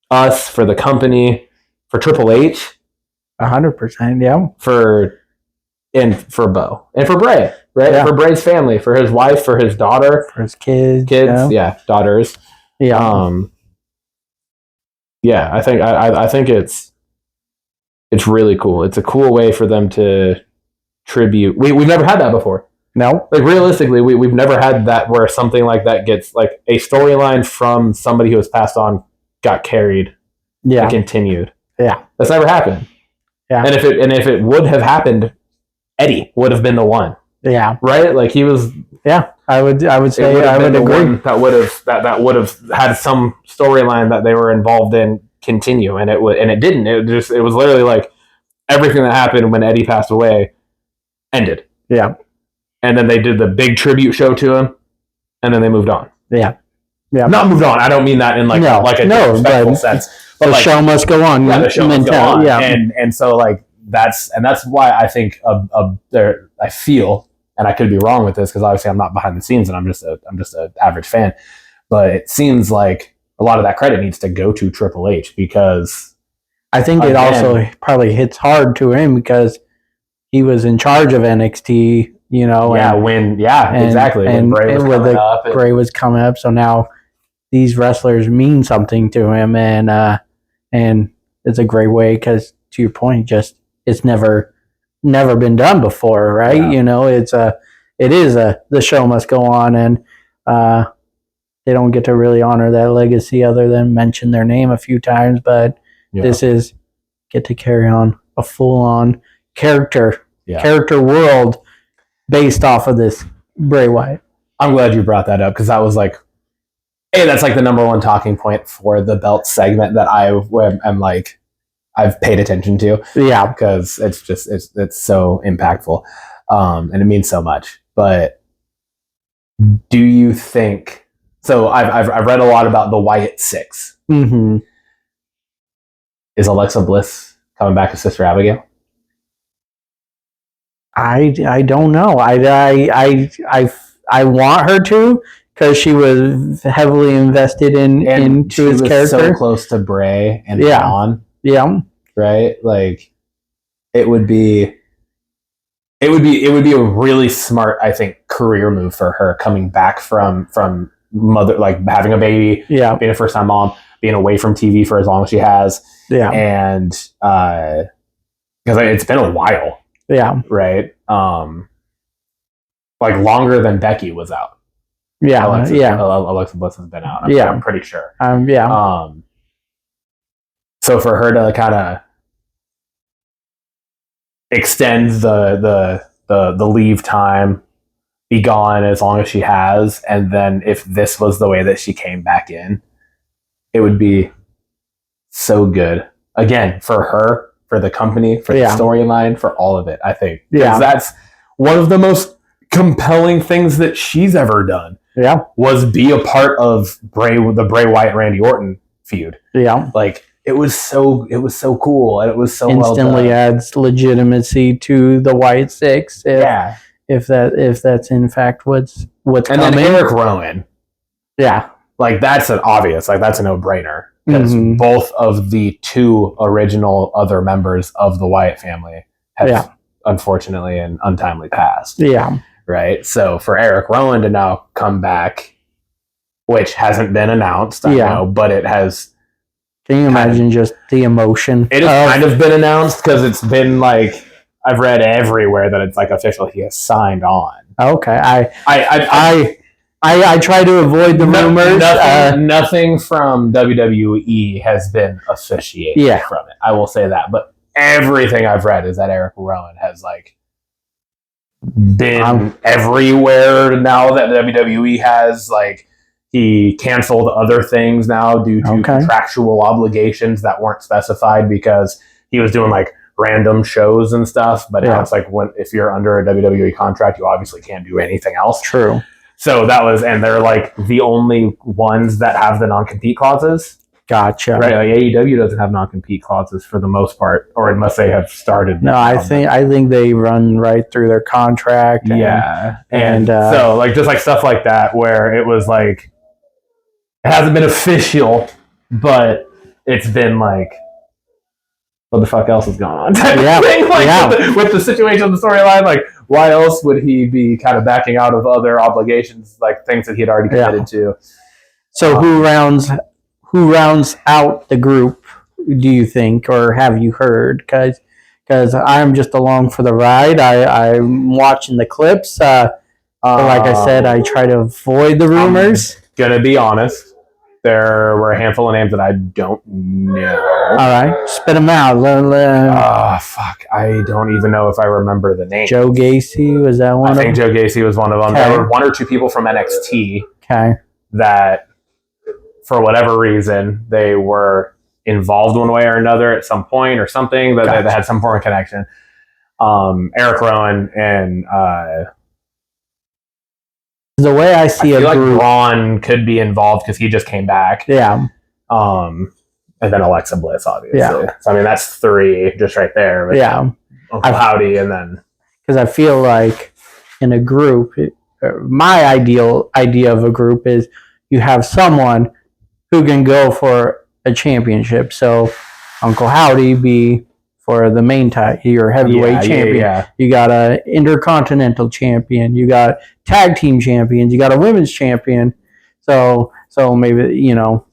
us, for the company, for Triple H, 100%. Yeah. for Bo and for Bray, right? Yeah. For Bray's family, for his wife, for his daughter, for his kids, daughters. I think it's really cool. It's a cool way for them to tribute. We've never had that before. No, like realistically, we've never had that where something like that gets like a storyline from somebody who has passed on got carried, and continued. Yeah, that's never happened. Yeah, and if it would have happened, Eddie would have been the one. Yeah, right. Like he was. Yeah, I would say I would agree. That would have had some storyline that they were involved in continue, and it didn't. It was literally like everything that happened when Eddie passed away ended. Yeah. And then they did the big tribute show to him, and then they moved on. Yeah. Not moved on. I don't mean that in like a disrespectful sense. But the show must go on. Yeah, the show must go on. Yeah. And so like that's why I think I feel, and I could be wrong with this because obviously I'm not behind the scenes and I'm just an average fan, but it seems like a lot of that credit needs to go to Triple H because I think it also probably hits hard to him because he was in charge of NXT. Exactly. And Bray was coming up, so now these wrestlers mean something to him, and it's a great way because, to your point, just it's never been done before, right? Yeah. It is the show must go on, and they don't get to really honor that legacy other than mention their name a few times, but this is get to carry on a full on character world. Based off of this Bray Wyatt. I'm glad you brought that up because that was like, that's like the number one talking point for the belt segment that I'm like, I've paid attention to. Yeah. Because it's so impactful. And it means so much. But do you think, so I've read a lot about the Wyatt Six. Mm-hmm. Is Alexa Bliss coming back as Sister Abigail? I don't know. I want her to because she was heavily invested into his character. So close to Bray and Braun. Yeah. Right. Like it would be a really smart, I think, career move for her coming back from mother, like having a baby. Yeah. Being a first time mom, being away from TV for as long as she has. Yeah. And because it's been a while. Yeah. Right. Like longer than Becky was out. Yeah. Alexa Bliss has been out. I'm pretty sure. Yeah. So for her to kind of extend the leave time, be gone as long as she has, and then if this was the way that she came back in, it would be so good. Again, for her, for the company, for the storyline, for all of it, I think. Because that's one of the most compelling things that she's ever done. Yeah. Was be a part of the Bray Wyatt Randy Orton feud. Yeah. Like it was so cool, and it was so instantly well adds legitimacy to the Wyatt Six. If that's in fact what's and coming. Then Eric Rowan. Yeah. Like that's an obvious, like that's a no-brainer. Because both of the two original other members of the Wyatt family have unfortunately and untimely passed. Yeah. Right? So for Eric Rowan to now come back, which hasn't been announced, I know, but it has. Can you imagine just the emotion? It has kind of been announced because it's been like, I've read everywhere that it's like official. He has signed on. Okay. I try to avoid the rumors. Nothing from WWE has been officiated from it. I will say that. But everything I've read is that Eric Rowan has like been everywhere now that WWE has. Like he canceled other things now due to contractual obligations that weren't specified because he was doing like random shows and stuff. But now it's like if you're under a WWE contract, you obviously can't do anything else. True. So that was, and they're like the only ones that have the non-compete clauses. Gotcha. Right, like AEW doesn't have non-compete clauses for the most part, or unless they have started. No, I think they run right through their contract. And so like just like stuff like that, where it was like it hasn't been official, but it's been like, what the fuck else is going on? With the situation of the storyline, like why else would he be kind of backing out of other obligations, like things that he had already committed to? So who rounds out the group, do you think, or have you heard? Because I'm just along for the ride. I'm watching the clips. Like I said, I try to avoid the rumors. I'm gonna be honest. There were a handful of names that I don't know. All right, spit them out. Fuck. I don't even know if I remember the name. Joe Gacy, was that one? I think Joe Gacy was one of them. There were one or two people from NXT that, for whatever reason, they were involved one way or another at some point or something that they had some form of connection. Eric Rowan and the way I see it, like Braun could be involved because he just came back. Yeah. And then Alexa Bliss, obviously. Yeah. So I mean, that's three just right there. But Uncle Howdy, and then because I feel like in a group, my ideal idea of a group is you have someone who can go for a championship. So Uncle Howdy be for the main title, your heavyweight champion. Yeah. You got a intercontinental champion. You got tag team champions. You got a women's champion. So maybe, you know.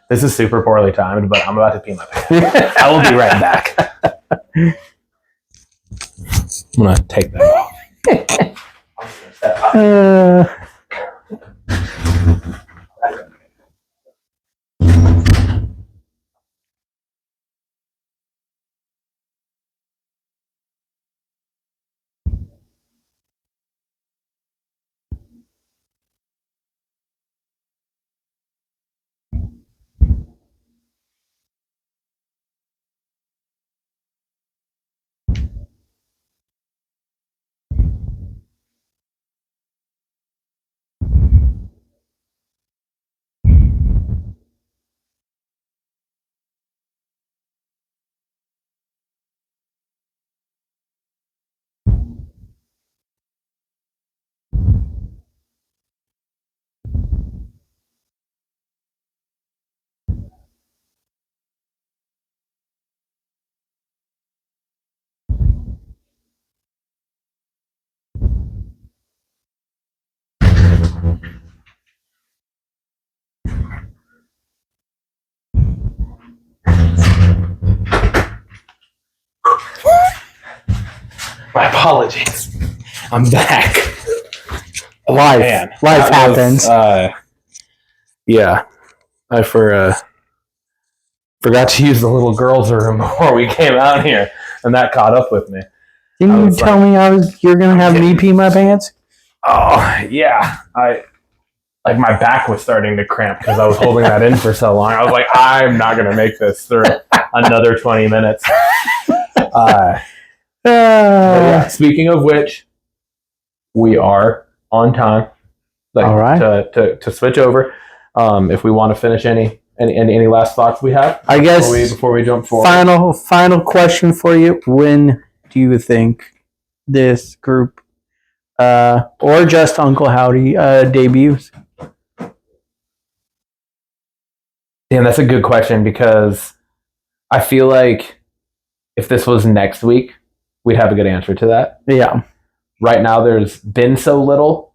This is super poorly timed, but I'm about to pee my pants. I will be right back. I'm going to take that off. My apologies. I'm back. Life happens. Yeah. I forgot to use the little girls' room before we came out here, and that caught up with me. Didn't you tell me you're going to have me pee my pants? Oh, yeah. Like my back was starting to cramp because I was holding that in for so long. I was like, I'm not going to make this through another 20 minutes. Speaking of which, we are on time. Like, all right. To switch over, if we want to finish any last thoughts we have, I guess before we jump forward. Final question for you: when do you think this group, or just Uncle Howdy, debuts? Damn, that's a good question, because I feel like if this was next week, we'd have a good answer to that. Yeah. Right now, there's been so little,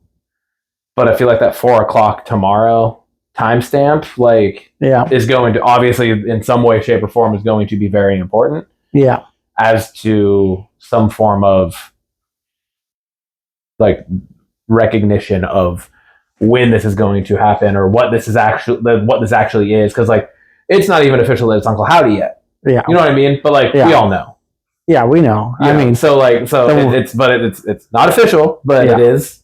but I feel like that 4:00 tomorrow timestamp, like, is going to, obviously, in some way, shape, or form, is going to be very important. Yeah. As to some form of like recognition of when this is going to happen, or what this actually is, because like it's not even official that it's Uncle Howdy yet. Yeah. You know what I mean? But like we all know. Yeah, we know. I mean, it's not official, but it is.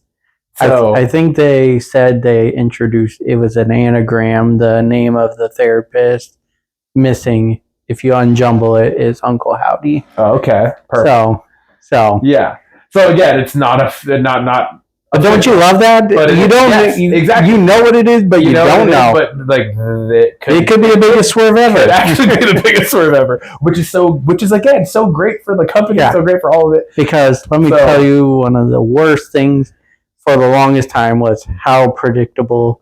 So I think they said they introduced, it was an anagram, the name of the therapist missing, if you unjumble it, is Uncle Howdy. Oh, okay. Perfect. So yeah. So again, it's not But don't you love that? But you don't. Yes, exactly. You know what it is, but you don't know. But like it could be the biggest swerve ever. It actually be the biggest swerve ever, which is again so great for the company, so great for all of it. Because let me tell you, one of the worst things for the longest time was how predictable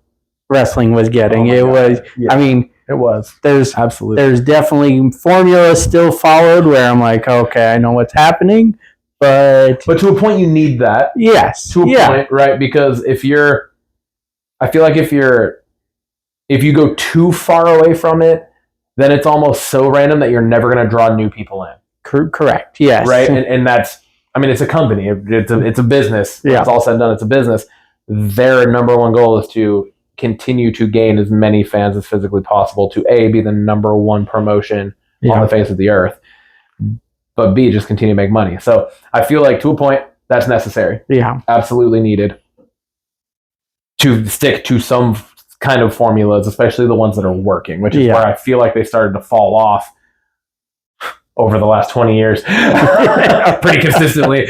wrestling was getting. Oh, it was. Yeah. I mean, it was. There's definitely formulas still followed where I'm like, okay, I know what's happening. But to a point, you need that. Yes. To a point, right? Because I feel like if you go too far away from it, then it's almost so random that you're never going to draw new people in. Correct. Yes. Right. And that's, I mean, it's a company. It's a business. Yeah. It's all said and done. It's a business. Their number one goal is to continue to gain as many fans as physically possible. To A, be the number one promotion on the face of the earth. But B, just continue to make money. So I feel like to a point, that's necessary. Yeah. Absolutely needed to stick to some kind of formulas, especially the ones that are working, which is where I feel like they started to fall off over the last 20 years pretty consistently.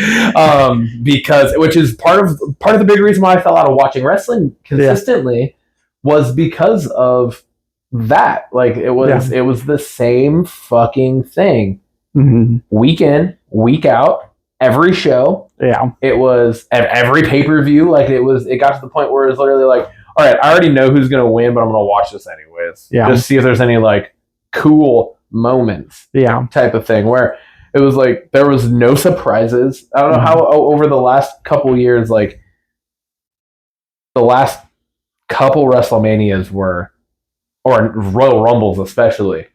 Which is part of the big reason why I fell out of watching wrestling consistently was because of that. Like it was the same fucking thing. Mm-hmm. Week in, week out, every show. Yeah. It was at every pay-per-view. Like it got to the point where it was literally like, all right, I already know who's going to win, but I'm going to watch this anyways. Yeah. Just see if there's any like cool moments. Yeah. Type of thing where it was like, there was no surprises. I don't know how over the last couple years, like the last couple WrestleManias were, or Royal Rumbles especially,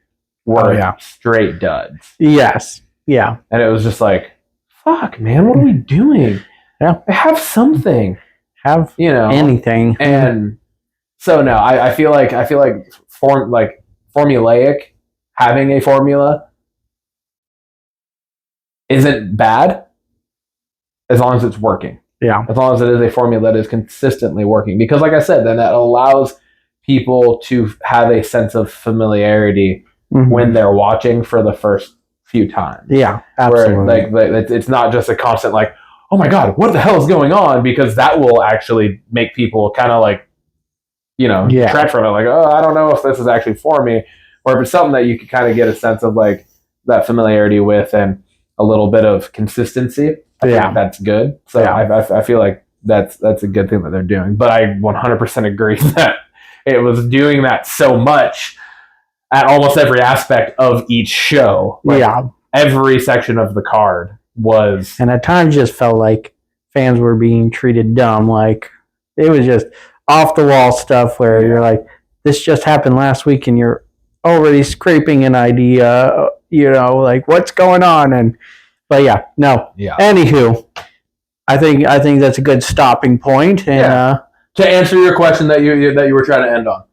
were straight duds. Yes. Yeah. And it was just like, fuck, man, what are we doing? Yeah. Have something. Have anything. And so no, I feel like formulaic, having a formula isn't bad as long as it's working. Yeah. As long as it is a formula that is consistently working. Because like I said, then that allows people to have a sense of familiarity when they're watching for the first few times. Yeah, absolutely. Where like it's not just a constant like, oh my God, what the hell is going on? Because that will actually make people kind of like, detract from it. Like, oh, I don't know if this is actually for me. Or if it's something that you can kind of get a sense of like that familiarity with and a little bit of consistency. I think that's good. So I feel like that's a good thing that they're doing. But I 100% agree that it was doing that so much at almost every aspect of each show. Like, every section of the card was... And at times just felt like fans were being treated dumb. Like, it was just off-the-wall stuff where you're like, this just happened last week and you're already scraping an idea, like, what's going on? But anywho, I think that's a good stopping point. And to answer your question that you were trying to end on,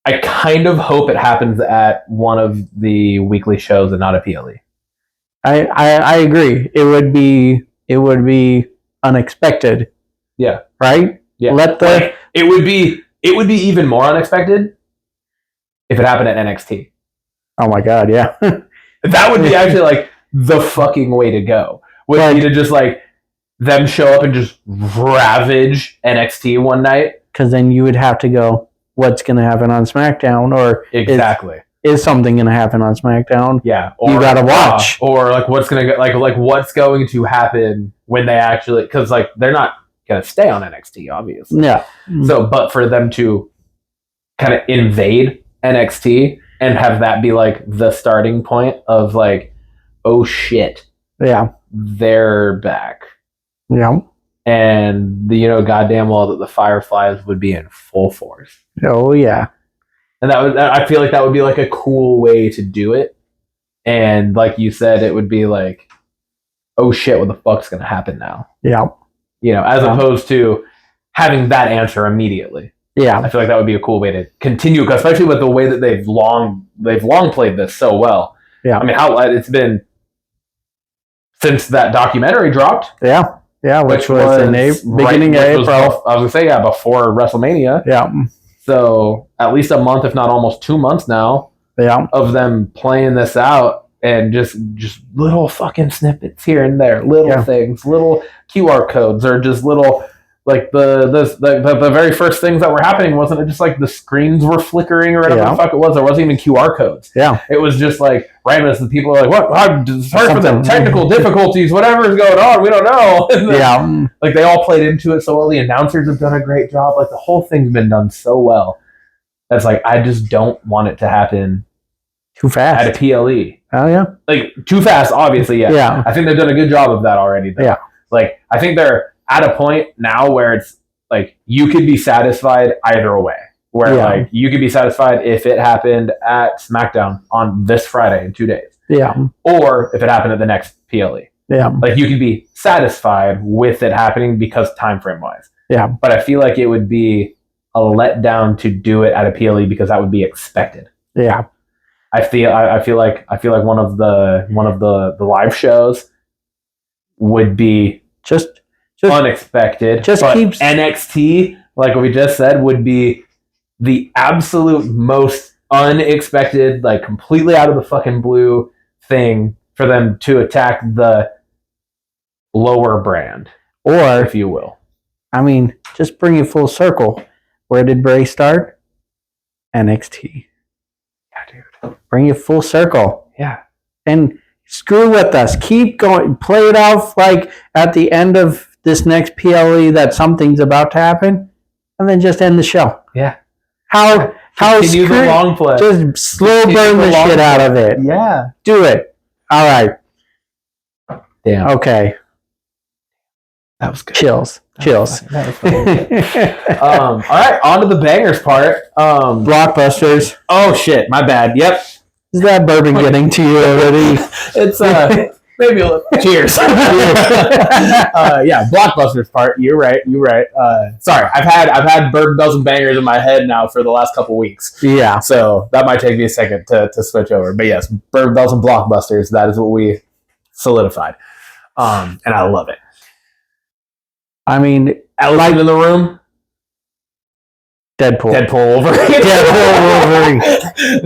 I kind of hope it happens at one of the weekly shows and not a PLE. I agree. It would be unexpected. Yeah. Right? Yeah. It would be even more unexpected if it happened at NXT. Oh my God, yeah. That would be actually like the fucking way to go. Would be to just like them show up and just ravage NXT one night. Because then you would have to go, what's going to happen on SmackDown? Or exactly. Is something going to happen on SmackDown? Yeah. Or you got to watch. Or like what's going to like what's going to happen when they actually, because like they're not going to stay on NXT, obviously. Yeah. So, but for them to kind of invade NXT and have that be like the starting point of like, oh shit. Yeah. They're back. Yeah. And goddamn well that the Fireflies would be in full force. Oh yeah. And I feel like that would be like a cool way to do it. And like you said, it would be like, oh shit, what the fuck's gonna happen now? Yeah. As opposed to having that answer immediately. Yeah. I feel like that would be a cool way to continue, especially with the way that they've long played this so well. Yeah. I mean, how it's been since that documentary dropped. Yeah. Yeah, which was in beginning of April. I was gonna say, before WrestleMania. Yeah. So at least a month, if not almost 2 months now, of them playing this out and just little fucking snippets here and there, little things, little QR codes, or just little like the very first things that were happening. Wasn't it just like the screens were flickering or whatever the fuck it was? There wasn't even QR codes. Yeah, it was just like randomness. The people are like, "What? Sorry for the technical difficulties. Whatever is going on, we don't know." Then, like they all played into it so well. The announcers have done a great job. Like the whole thing's been done so well. That's like I just don't want it to happen too fast at a PLE. Oh yeah, like too fast. Obviously, yeah. I think they've done a good job of that already. Though. Yeah, like I think they're at a point now where it's like you could be satisfied either way. Where like you could be satisfied if it happened at SmackDown on this Friday in 2 days. Yeah. Or if it happened at the next PLE. Yeah. Like you could be satisfied with it happening because time frame wise. Yeah. But I feel like it would be a letdown to do it at a PLE because that would be expected. Yeah. I feel like one of the live shows would be just unexpected. Just keeps NXT, like we just said, would be the absolute most unexpected, like completely out of the fucking blue thing for them to attack the lower brand, or if you will. I mean, just bring it full circle. Where did Bray start? NXT. Yeah, dude. Bring it full circle. Yeah. And screw with us. Keep going. Play it off like at the end of this next PLE that something's about to happen, and then just end the show. Yeah. How continue the long play. Just slow burn the shit out of it. Yeah. Do it. All right. Damn. Okay. That was good. Chills. That was funny. All right, on to the bangers part. Blockbusters. Oh shit, my bad. Yep. Is that bourbon getting to you already? It's maybe a little. Cheers. Yeah, Blockbusters part. You're right. Sorry, I've had Bourbon Bells and Bangers in my head now for the last couple weeks. Yeah. So that might take me a second to switch over. But yes, Bourbon Bells and Blockbusters. That is what we solidified. And I love it. I mean, elephant in the room. Deadpool Wolverine.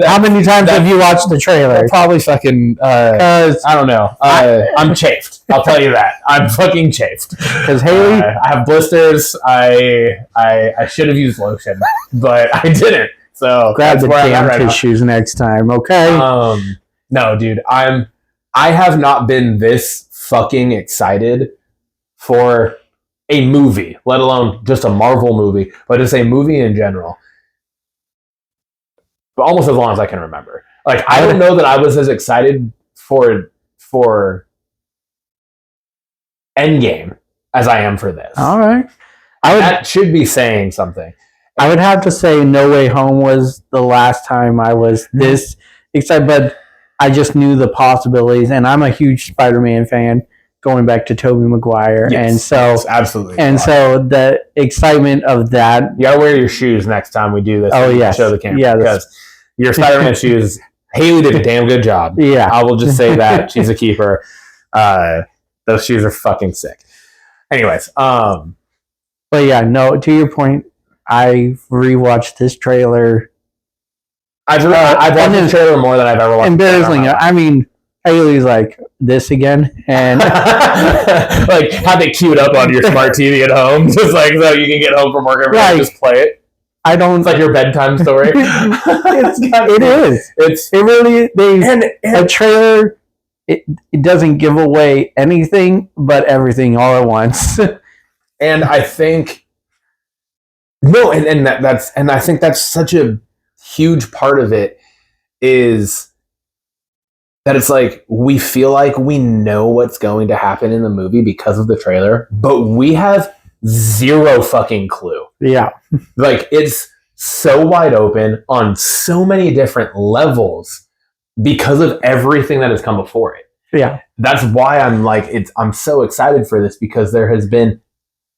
How many times have you watched the trailer? Probably fucking. I don't know. I'm chafed. I'll tell you that. I'm fucking chafed. Because Haley, I have blisters. I should have used lotion, but I didn't. So grab the damn tissues next time, okay? No, dude. I have not been this fucking excited for a movie, let alone just a Marvel movie, but just a movie in general. But almost as long as I can remember. Like, I don't know that I was as excited for Endgame as I am for this. All right. That should be saying something. I would have to say No Way Home was the last time I was this excited, but I just knew the possibilities, and I'm a huge Spider-Man fan. Going back to Tobey Maguire, yes, and so absolutely, and so the excitement of that. You gotta wear your shoes next time we do this. Oh yeah, show the camera. Yeah, because your Spider-Man shoes. Haley did a damn good job. Yeah, I will just say that she's a keeper. Those shoes are fucking sick. Anyways, but yeah, no. To your point, I rewatched this trailer. I've watched the trailer more than I've ever watched. Embarrassingly, I mean. Haley's like, this again? And like, have it queued up on your smart TV at home, just like so you can get home from work every day and just play it. I don't. It's like your bedtime story. It is. It's it really. and a trailer. It doesn't give away anything, but everything all at once. And I think no, and that's and I think that's such a huge part of it is that it's like we feel like we know what's going to happen in the movie because of the trailer, but we have zero fucking clue. Yeah. Like it's so wide open on so many different levels because of everything that has come before it. Yeah. That's why I'm so excited for this because there has been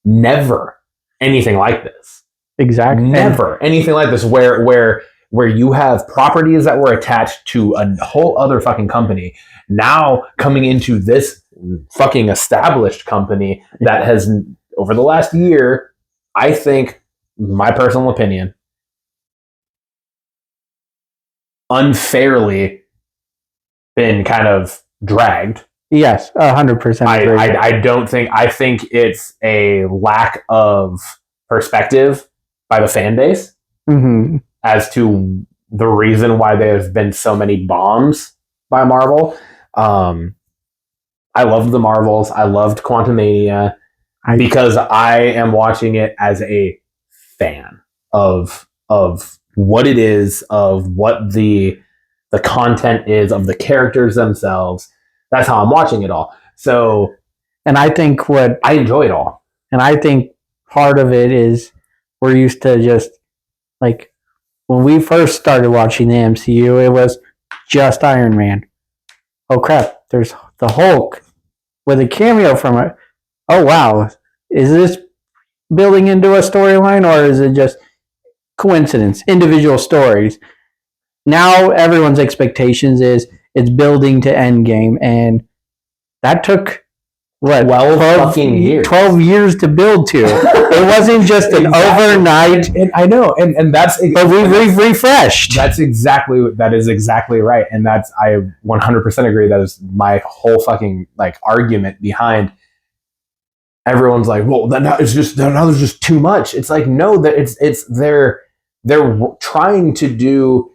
never anything like this. Exactly. Never anything like this where you have properties that were attached to a whole other fucking company now coming into this fucking established company that has over the last year, I think, my personal opinion, unfairly been kind of dragged. Yes, 100%. I think it's a lack of perspective by the fan base as to the reason why there have been so many bombs by Marvel. I loved the Marvels. I loved Quantumania because I am watching it as a fan of what it is, of what the content is, of the characters themselves. That's how I'm watching it all. So, and I think I enjoy it all. And I think part of it is we're used to just like when we first started watching the MCU, it was just Iron Man. Oh crap, there's the Hulk with a cameo from it. Oh wow, is this building into a storyline or is it just coincidence, individual stories? Now everyone's expectations is it's building to Endgame, and that took what 12 years to build to. It wasn't just an overnight. And I know, and that's but we've refreshed. That is exactly right, and I 100% agree. That is my whole fucking like argument behind. Everyone's like, well, now there's just too much. It's like no, that it's they're trying to do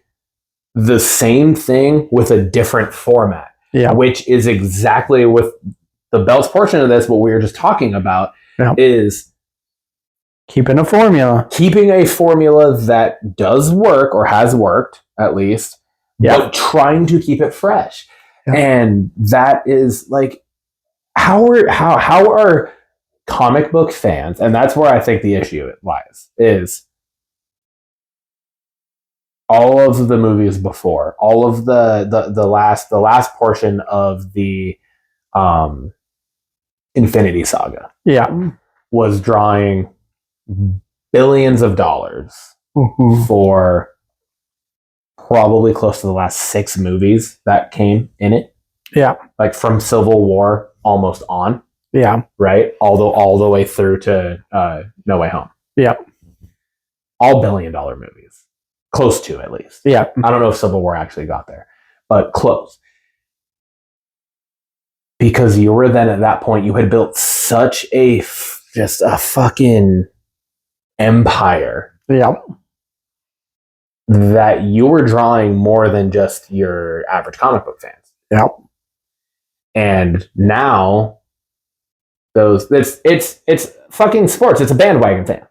the same thing with a different format, which is exactly with the belts portion of this. What we were just talking about is keeping a formula that does work or has worked at least, but trying to keep it fresh. And that is like how are comic book fans, and that's where I think the issue lies, is all of the movies before, all of the last portion of the Infinity Saga was drawing billions of dollars for probably close to the last 6 movies that came in it. Like from Civil War almost on. Right? All the way through to No Way Home. All $1 billion movies. Close to, at least. I don't know if Civil War actually got there, but close. Because you were then at that point, you had built such just a fucking empire. That you were drawing more than just your average comic book fans. And now it's fucking sports. It's a bandwagon fan.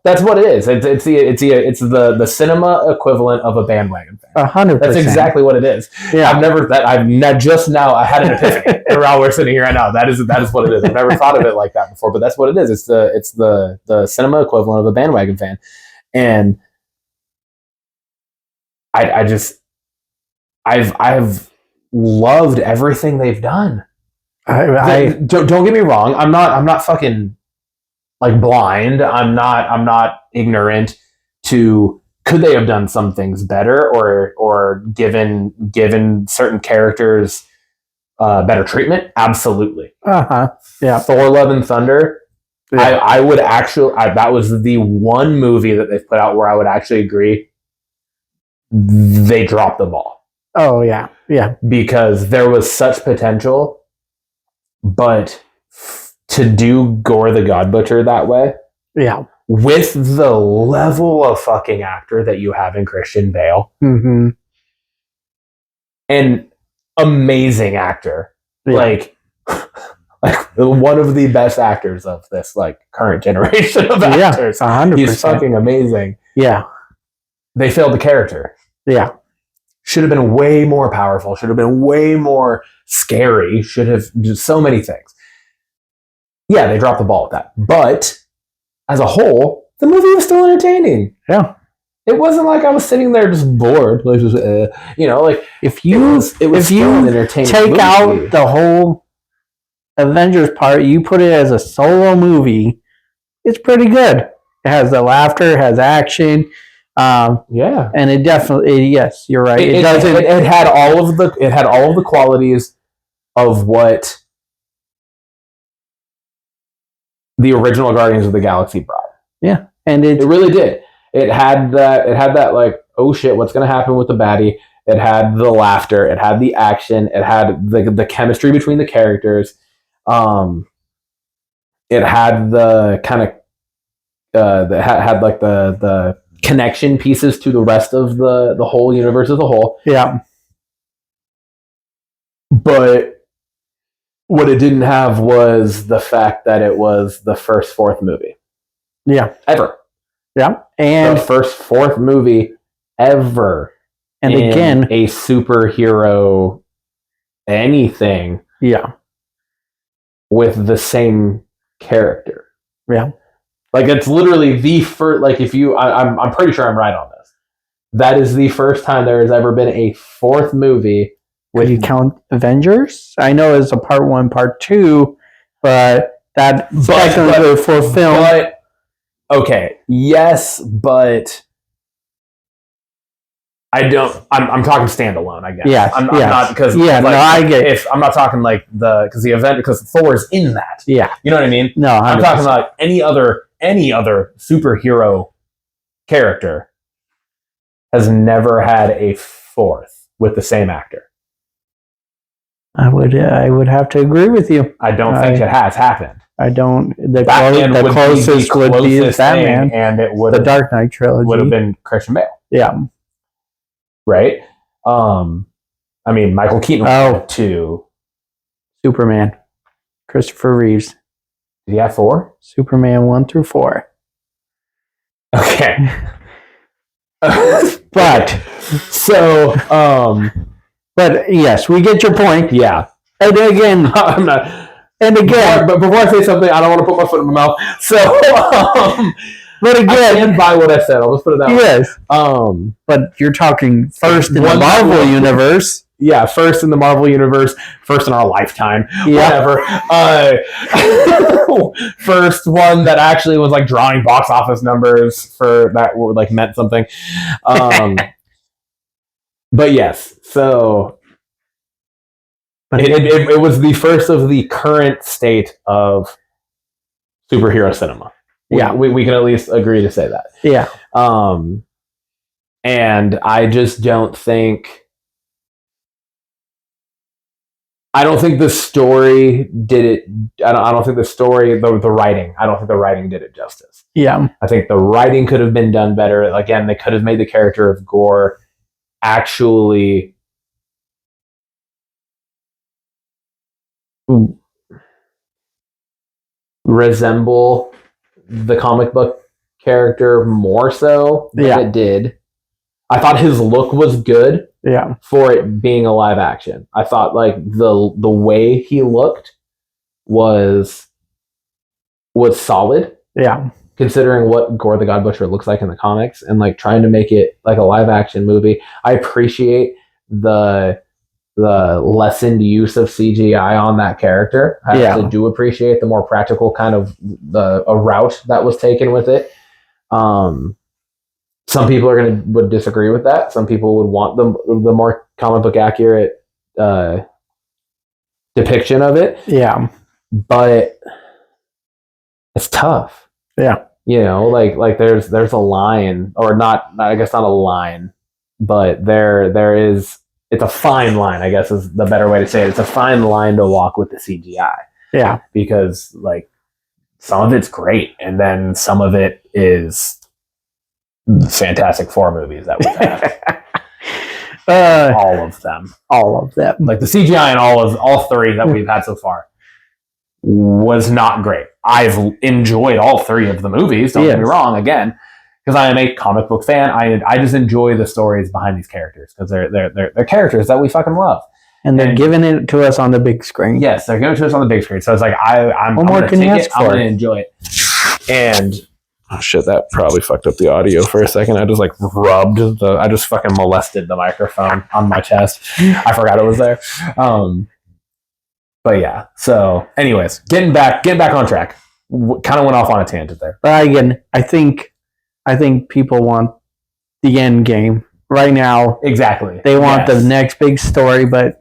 That's what it is. It's the cinema equivalent of a bandwagon fan. 100%. That's exactly what it is. I've just now I had an epiphany while we're sitting here right now. That is what it is. I've never thought of it like that before, but that's what it is. It's the cinema equivalent of a bandwagon fan. And I've loved everything they've done. Don't get me wrong. I'm not fucking like blind. I'm not ignorant to could they have done some things better or given certain characters better treatment? Absolutely. Thor: Love and Thunder. I would actually that was the one movie that they've put out where I would actually agree they dropped the ball. Oh yeah, yeah. Because there was such potential, but to do Gore the God Butcher that way, yeah, with the level of fucking actor that you have in Christian Bale, mm-hmm. an amazing actor, Yeah. like one of the best actors of this like current generation of actors. 100%. He's fucking amazing. Yeah, they failed the character. Yeah, should have been way more powerful. Should have been way more scary. Should have just so many things. Yeah, they dropped the ball with that, but as a whole, the movie was still entertaining. Yeah. It wasn't like I was sitting there just bored. Like, just, like if you if you take movie. out the whole Avengers part, you put it as a solo movie, it's pretty good. It has the laughter, it has action, yeah, and it definitely yes, you're right. It had all of the qualities of what the original Guardians of the Galaxy brought. Yeah, and it really did. It had that like, oh shit, what's going to happen with the baddie? It had the laughter. It had the action. It had the chemistry between the characters. It had the kind of had like the connection pieces to the rest of the whole universe as a whole. Yeah. But what it didn't have was the fact that it was the first fourth movie. Yeah. Ever. Yeah. And the first fourth movie ever. And again, a superhero anything. Yeah. With the same character. Yeah. Like it's literally the first, like if you, I'm pretty sure I'm right on this. That is the first time there has ever been a fourth movie. Would you count Avengers? I know it's a part 1, part 2, but technically for film. But, okay, yes, but I don't. I'm talking standalone, I guess. Yeah, I'm not because I get. If I'm not talking like because the event because Thor is in that. Yeah, you know what I mean. No, 100%. I'm talking about any other superhero character has never had a fourth with the same actor. I would have to agree with you. I don't think it has happened. I don't. The Batman closest would be Batman, and it would the Dark Knight trilogy would have been Christian Bale. Yeah. Right. I mean, Michael Keaton too. Superman, Christopher Reeves. Did he have 4? Superman 1 through 4. Okay. But so, but yes, we get your point. Yeah. And again, I'm not. And again, but before I say something, I don't want to put my foot in my mouth. So, but again, I stand by what I said. I'll just put it that way. Yes. But you're talking first in the Marvel universe. Yeah, first in the Marvel universe, first in our lifetime, whatever. First one that actually was like drawing box office numbers for that like meant something. But yes, so it was the first of the current state of superhero cinema. Yeah, we can at least agree to say that. Yeah. And I just don't think. I don't think the story did it. I don't think the story, the writing. I don't think the writing did it justice. Yeah. I think the writing could have been done better. Again, they could have made the character of Gore actually resemble the comic book character more so than it did. I thought his look was good. Yeah. For it being a live action. I thought like the way he looked was solid. Yeah. Considering what Gore the God Butcher looks like in the comics and like trying to make it like a live action movie. I appreciate the lessened use of CGI on that character. I actually do appreciate the more practical kind of a route that was taken with it. Some people would disagree with that. Some people would want the more comic book accurate depiction of it. Yeah, but it's tough. Yeah, like there's a line, or not. I guess not a line, but there is it's a fine line, I guess is the better way to say it. It's a fine line to walk with the CGI. Yeah. Because like some of it's great, and then some of it is the Fantastic Four movies that we've had. All of them. Like the CGI in all three that we've had so far was not great. I've enjoyed all three of the movies, don't get me wrong, again, because I am a comic book fan. I just enjoy the stories behind these characters because they're characters that we fucking love. And they're giving it to us on the big screen. Yes, they're giving it to us on the big screen. So it's like I'm going to take it. I'm going to enjoy it. And oh shit, that probably fucked up the audio for a second. I just like I just fucking molested the microphone on my chest. I forgot it was there. But yeah. So, anyways, getting back on track. Kind of went off on a tangent there. But again, I think people want the end game right now. Exactly. They want the next big story, but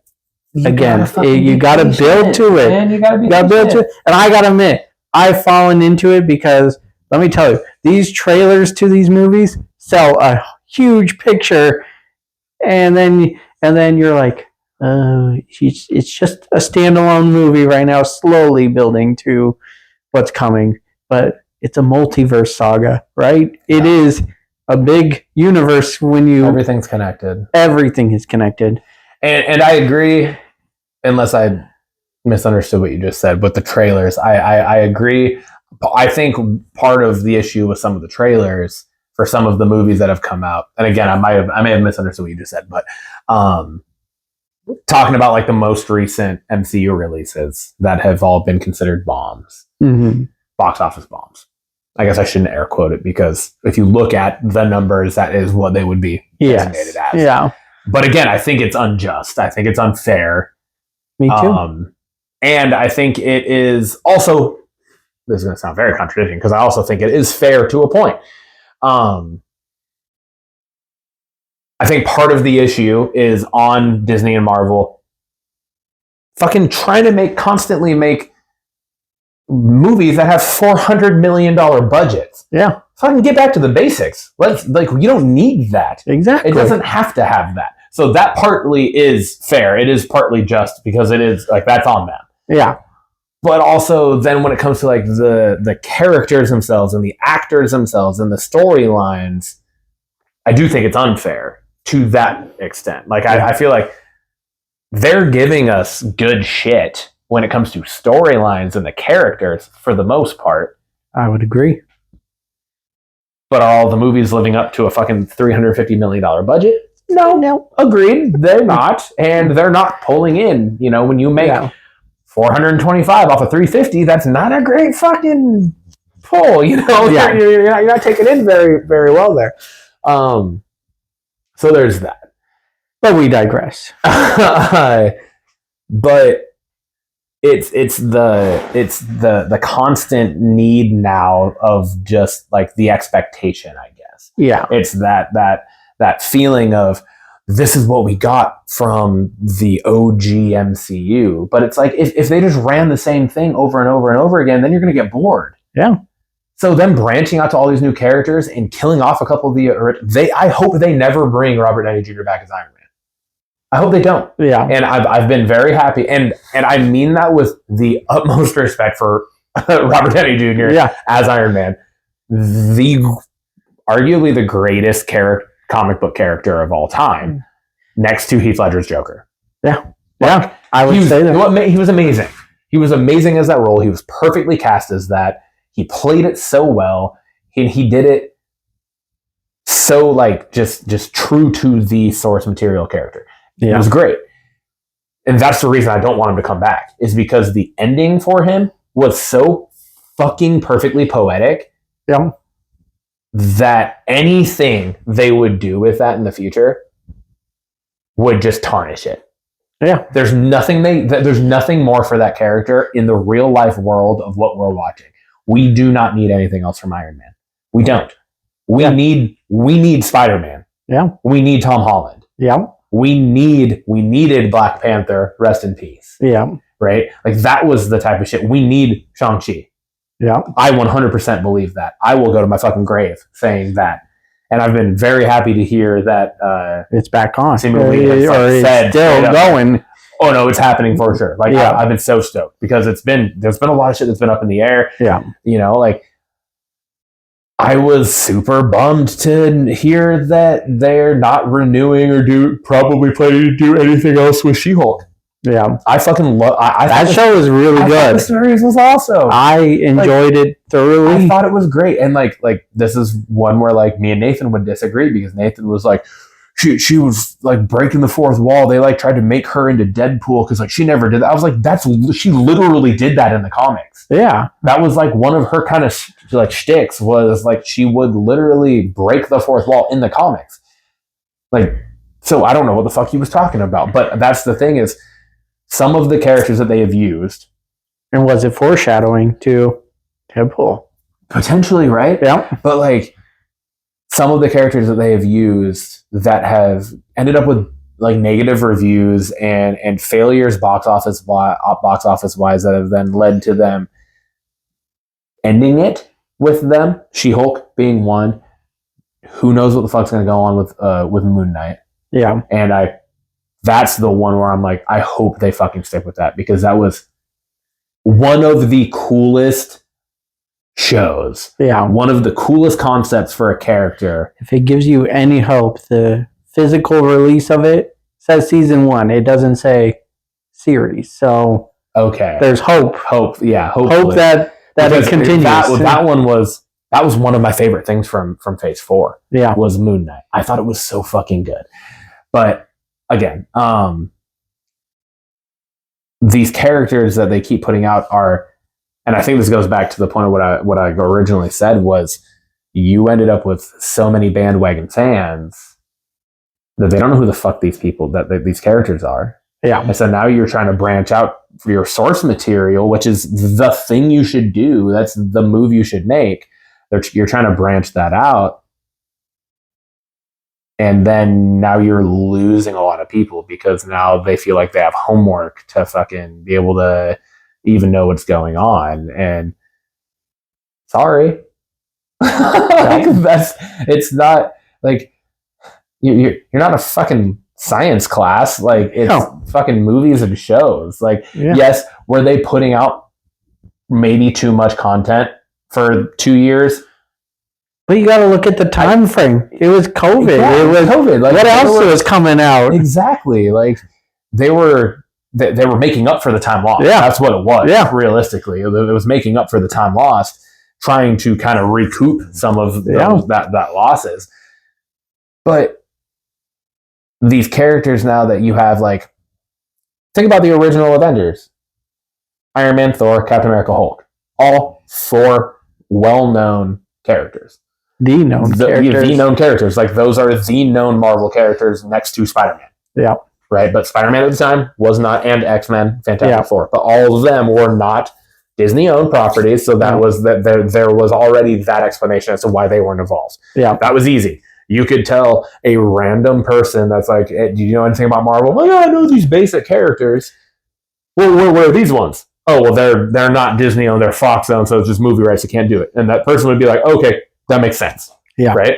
again, you got to build to it. Man, you got to build to it. And I got to admit, I've fallen into it because let me tell you, these trailers to these movies sell a huge picture, and then you're like, it's just a standalone movie right now, slowly building to what's coming. But it's a multiverse saga, right? Yeah. It is a big universe everything's connected. Everything is connected. And I agree, unless I misunderstood what you just said, but the trailers, I agree. I think part of the issue with some of the trailers for some of the movies that have come out, and again, I may have misunderstood what you just said, but talking about like the most recent MCU releases that have all been considered bombs, box office bombs. I guess I shouldn't air quote it because if you look at the numbers, that is what they would be designated as. Yeah. But again, I think it's unjust. I think it's unfair. Me too. And I think it is also, this is going to sound very contradicting because I also think it is fair to a point. I think part of the issue is on Disney and Marvel fucking trying to constantly make movies that have $400 million budgets. Yeah. Fucking get back to the basics. You don't need that. Exactly. It doesn't have to have that. So that partly is fair. It is partly just because it is like that's on them. Yeah. But also then when it comes to like the characters themselves and the actors themselves and the storylines, I do think it's unfair to that extent. Like I feel like they're giving us good shit when it comes to storylines and the characters for the most part. I would agree. But are all the movies living up to a fucking $350 million budget? No. Agreed. They're not. And they're not pulling in. You know, when you make 425 off of 350, that's not a great fucking pull. You know, you're not taking in very, very well there. So there's that. But we digress. But it's the constant need now of just like the expectation, I guess. Yeah. It's that feeling of this is what we got from the OG MCU. But it's like if they just ran the same thing over and over and over again, then you're going to get bored. Yeah. So them branching out to all these new characters and killing off a couple of I hope they never bring Robert Downey Jr. back as Iron Man. I hope they don't. Yeah. And I've been very happy. And I mean that with the utmost respect for Robert Downey Jr. As Iron Man. Arguably the greatest comic book character of all time, next to Heath Ledger's Joker. Yeah. Yeah. I would say that. He was amazing. He was amazing as that role. He was perfectly cast as that. He played it so well. He did it so like just true to the source material character. Yeah. It was great. And that's the reason I don't want him to come back, is because the ending for him was so fucking perfectly poetic that anything they would do with that in the future would just tarnish it. Yeah. There's nothing more for that character in the real life world of what we're watching. We do not need anything else from Iron Man. We don't. We need Spider-Man. Yeah. We need Tom Holland. Yeah. We needed Black Panther, rest in peace. Yeah. Right? Like that was the type of shit. We need Shang-Chi. Yeah. I 100% believe that. I will go to my fucking grave saying that. And I've been very happy to hear that it's back on. Seemingly or it's still going. Oh no, it's happening for sure. Like I've been so stoked because there's been a lot of shit that's been up in the air. Yeah. You know, like I was super bummed to hear that they're not renewing or probably planning to do anything else with She-Hulk. Yeah. I fucking love that show was really good. The series was awesome. I enjoyed it thoroughly. I thought it was great. And like this is one where like me and Nathan would disagree because Nathan was like, she was like breaking the fourth wall. They like tried to make her into Deadpool because like she never did that. I was like, she literally did that in the comics. Yeah. That was like one of her kind of like shticks was like she would literally break the fourth wall in the comics. Like, so I don't know what the fuck he was talking about. But that's the thing is some of the characters that they have used. And was it foreshadowing to Deadpool? Potentially, right? Yeah. But like some of the characters that they have used that have ended up with like negative reviews and failures box office wise that have then led to them ending it with them. She-Hulk being one. Who knows what the fuck's going to go on with Moon Knight? Yeah. And that's the one where I'm like, I hope they fucking stick with that because that was one of the coolest shows. Yeah. One of the coolest concepts for a character. If it gives you any hope, the physical release of it says season 1. It doesn't say series. So okay. There's hope. Yeah. Hopefully. Hope that it continues. That was one of my favorite things from Phase 4. Yeah. Was Moon Knight. I thought it was so fucking good. But again, these characters that they keep putting out are, and I think this goes back to the point of what I originally said was you ended up with so many bandwagon fans that they don't know who the fuck these these characters are. Yeah. And so now you're trying to branch out for your source material, which is the thing you should do. That's the move you should make. You're trying to branch that out. And then now you're losing a lot of people because now they feel like they have homework to fucking be able to even know what's going on. And sorry. It's not like you're not a fucking science class. Like it's fucking movies and shows. Like, yes, were they putting out maybe too much content for 2 years? But you got to look at the time frame. It was COVID. Yeah, it was COVID. Like, what else was coming out? Exactly. Like they were making up for the time lost. Yeah. That's what it was. Yeah. Realistically, it was making up for the time lost, trying to kind of recoup some of that losses. But these characters now that you have, like, think about the original Avengers: Iron Man, Thor, Captain America, Hulk. All 4 well-known characters. The known characters. Like, those are the known Marvel characters next to Spider-Man. Yeah. Right? But Spider-Man at the time was not, and X-Men, Fantastic Four. But all of them were not Disney-owned properties, so that was that there was already that explanation as to why they weren't involved. Yeah. That was easy. You could tell a random person that's like, hey, do you know anything about Marvel? Well, yeah, I know these basic characters. Well, where are these ones? Oh, well, they're not Disney-owned, they're Fox-owned, so it's just movie rights, you can't do it. And that person would be like, okay, that makes sense. Yeah. Right?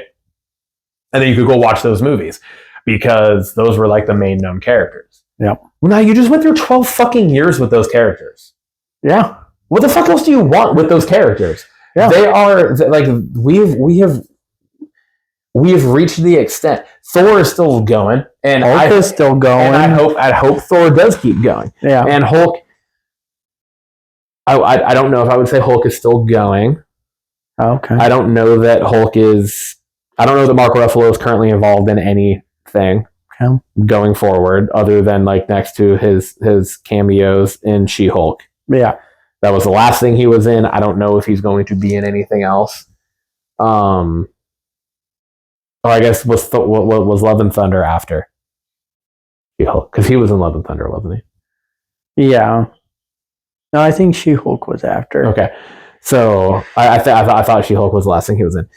And then you could go watch those movies because those were like the main known characters. Yeah. Well, now you just went through 12 fucking years with those characters. Yeah. What the fuck else do you want with those characters? Yeah. They are like we have reached the extent. Thor is still going, and Hulk is still going. And I hope Thor does keep going. Yeah. And Hulk, I don't know if I would say Hulk is still going. Okay. I don't know that Hulk is. I don't know that Mark Ruffalo is currently involved in anything going forward, other than like next to his cameos in She-Hulk. Yeah. That was the last thing he was in. I don't know if he's going to be in anything else. Or I guess what was Love and Thunder after She-Hulk? Because he was in Love and Thunder, wasn't he? Yeah. No, I think She-Hulk was after. Okay, so I thought She-Hulk was the last thing he was in.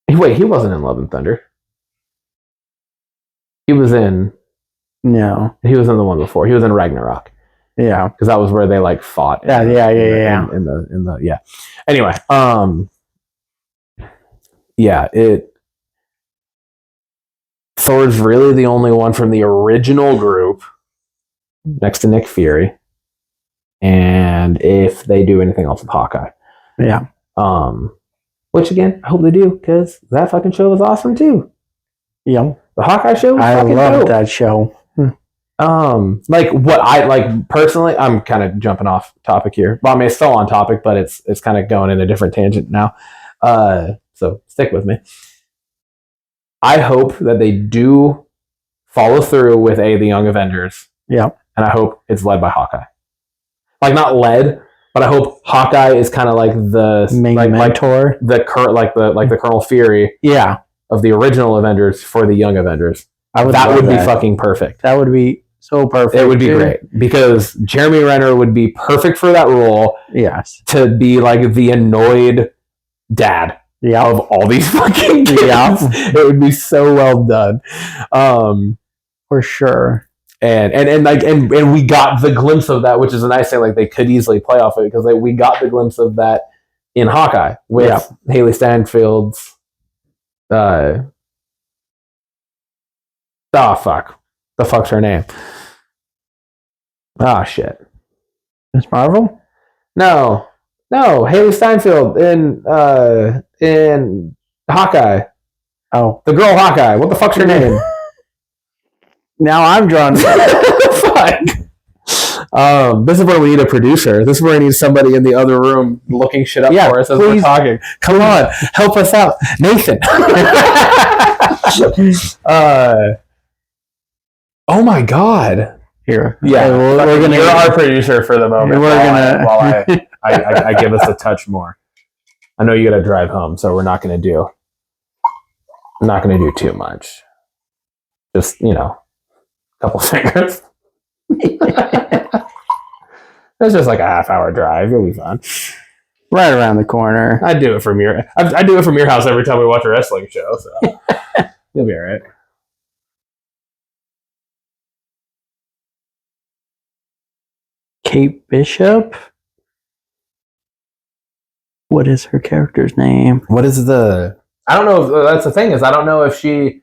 Wait, he wasn't in Love and Thunder. He was in. No. He was in the one before. He was in Ragnarok. Yeah. Because that was where they like fought. Yeah. In the yeah. Anyway, yeah, Thor's really the only one from the original group next to Nick Fury. And if they do anything else with Hawkeye. Yeah. Which again, I hope they do, because that fucking show was awesome too. Yeah. The Hawkeye show was fucking love dope. that show. Like what I like personally, I'm kind of jumping off topic here. Well, I mean, it's still on topic, but it's kind of going in a different tangent now. So stick with me. I hope that they do follow through with the Young Avengers. Yeah. And I hope it's led by Hawkeye. Like not led, but I hope Hawkeye is kind of like the main mentor, the Colonel Fury, of the original Avengers for the Young Avengers. That would be fucking perfect. That would be so perfect. It would be great because Jeremy Renner would be perfect for that role. Yes, to be like the annoyed dad of all these fucking kids. Yeah, it would be so well done, for sure. And we got the glimpse of that, which is a nice thing. Like they could easily play off it because we got the glimpse of that in Hawkeye with Haley Steinfeld's. Oh fuck! The fuck's her name? Oh shit! Miss Marvel? No, Haley Steinfeld in Hawkeye. Oh, the girl Hawkeye. What the fuck's her name? Now I'm drawn. Fuck. This is where we need a producer. This is where we need somebody in the other room looking shit up for us as we're talking. Come on, help us out, Nathan. Oh my god. Here, yeah, we're gonna. You're our producer for the moment. While I give us a touch more. I know you got to drive home, so we're not gonna do too much. Just couple fingers. It's just like a half-hour drive. You'll be fine. Right around the corner. I do it from your house every time we watch a wrestling show. So you'll be all right. Kate Bishop. What is her character's name? What is the? I don't know. If, that's the thing is I don't know if she.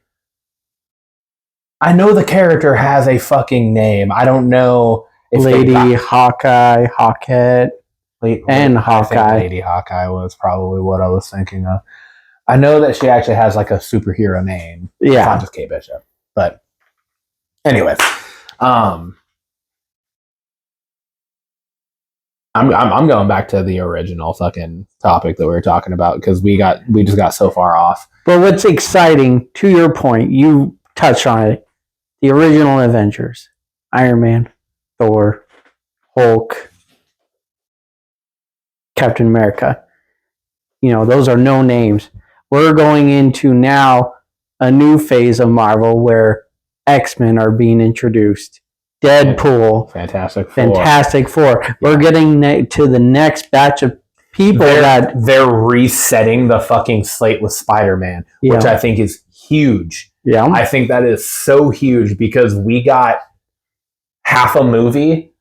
I know the character has a fucking name. I don't know if Lady Hawkeye, Hawkette, and Hawkeye. Lady Hawkeye was probably what I was thinking of. I know that she actually has like a superhero name. Yeah, it's not just Kate Bishop. But anyways, I'm going back to the original fucking topic that we were talking about because we just got so far off. But what's exciting, to your point, you touched on it. The original Avengers, Iron Man, Thor, Hulk, Captain America. Those are no names. We're going into now a new phase of Marvel where X-Men are being introduced. Deadpool. Fantastic Four. Yeah. We're getting to the next batch of people they're resetting the fucking slate with Spider-Man, which I think is huge. Yeah. I think that is so huge because we got half a movie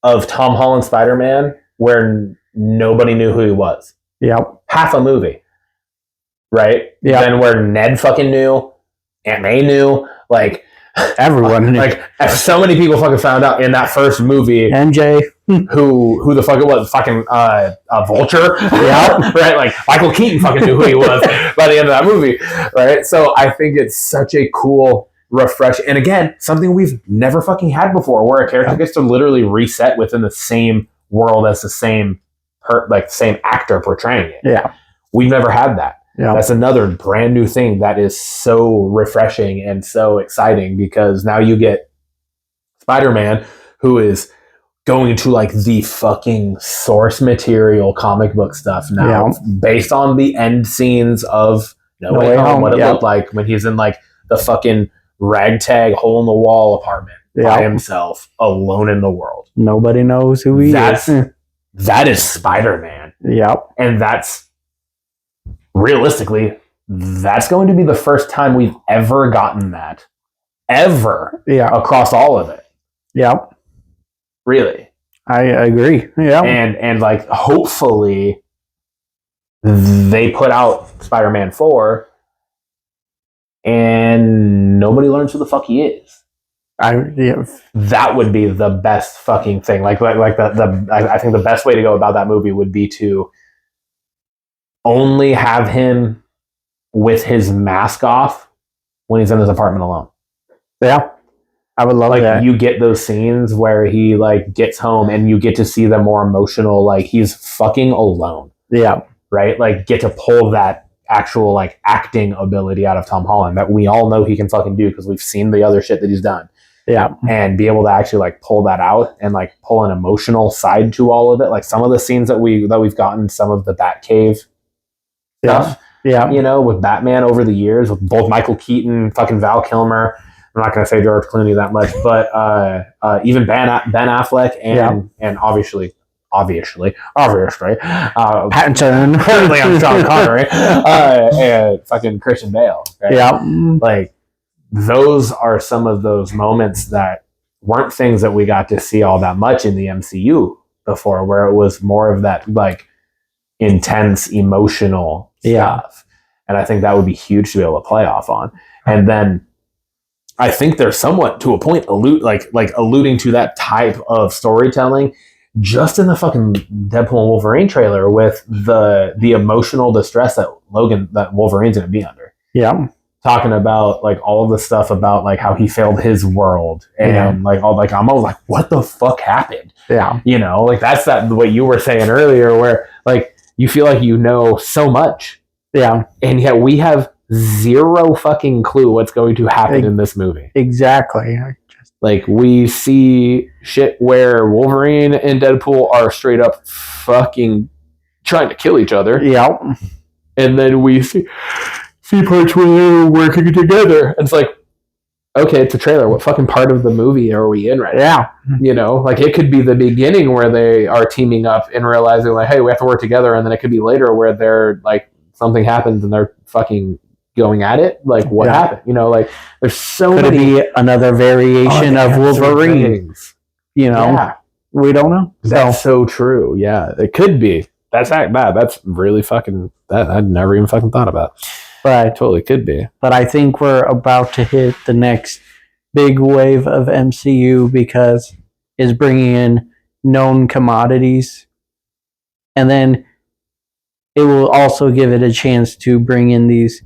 of Tom Holland Spider-Man where nobody knew who he was. Yep. Half a movie. Right? Yeah. Then where Ned fucking knew, Aunt May knew, like everyone knew. Like so many people fucking found out in that first movie. MJ. Who the fuck it was? Fucking Vulture. Yeah. Right? Like Michael Keaton fucking knew who he was by the end of that movie. Right? So I think it's such a cool refresh. And again, something we've never fucking had before where a character gets to literally reset within the same world as the same same actor portraying it. Yeah. We've never had that. Yeah. That's another brand new thing that is so refreshing and so exciting because now you get Spider-Man who is going to like the fucking source material comic book stuff now based on the end scenes of No Way Home, what it looked like when he's in like the fucking ragtag hole in the wall apartment by himself alone in the world. Nobody knows who he is. That is Spider-Man. Yep. And that's realistically, that's going to be the first time we've ever gotten that. Ever. Yeah. Across all of it. Yep. Really. I agree. Yeah. And like hopefully they put out Spider-Man 4 and nobody learns who the fuck he is. That would be the best fucking thing. I think the best way to go about that movie would be to only have him with his mask off when he's in his apartment alone. Yeah. I would love that. You get those scenes where he like gets home and you get to see the more emotional, like he's fucking alone. Yeah. Right? Like get to pull that actual like acting ability out of Tom Holland that we all know he can fucking do because we've seen the other shit that he's done. Yeah. And be able to actually like pull that out and like pull an emotional side to all of it. Like some of the scenes that we've gotten, some of the Batcave stuff. Yeah. You know, with Batman over the years, with both Michael Keaton, fucking Val Kilmer. I'm not going to say George Clooney that much, but even Ben Affleck and obviously, Pattinson, currently I'm Sean Connery, and fucking Christian Bale. Right? Yeah, like those are some of those moments that weren't things that we got to see all that much in the MCU before, where it was more of that like intense emotional stuff, and I think that would be huge to be able to play off on, and then. I think they're somewhat to a point alluding to that type of storytelling just in the fucking Deadpool and Wolverine trailer with the emotional distress that Wolverine's gonna be under. Yeah. Talking about like all of the stuff about like how he failed his world and like all like I'm always like, what the fuck happened? Yeah. You know, like that's what you were saying earlier where like you feel like you know so much. Yeah. And yet we have zero fucking clue what's going to happen in this movie. Exactly. Like we see shit where Wolverine and Deadpool are straight up fucking trying to kill each other. Yeah. And then we see parts where they're working together. And it's like, okay, it's a trailer. What fucking part of the movie are we in right now? You know, like it could be the beginning where they are teaming up and realizing like, hey, we have to work together. And then it could be later where they're like, something happens and they're fucking going at it. Like what happened? You know, like there's so could many. Could it be another variation of Wolverine? You know, we don't know. That's so true. Yeah, it could be. That's really fucking. That I'd never even fucking thought about. But it totally could be. But I think we're about to hit the next big wave of MCU because it's bringing in known commodities, and then it will also give it a chance to bring in these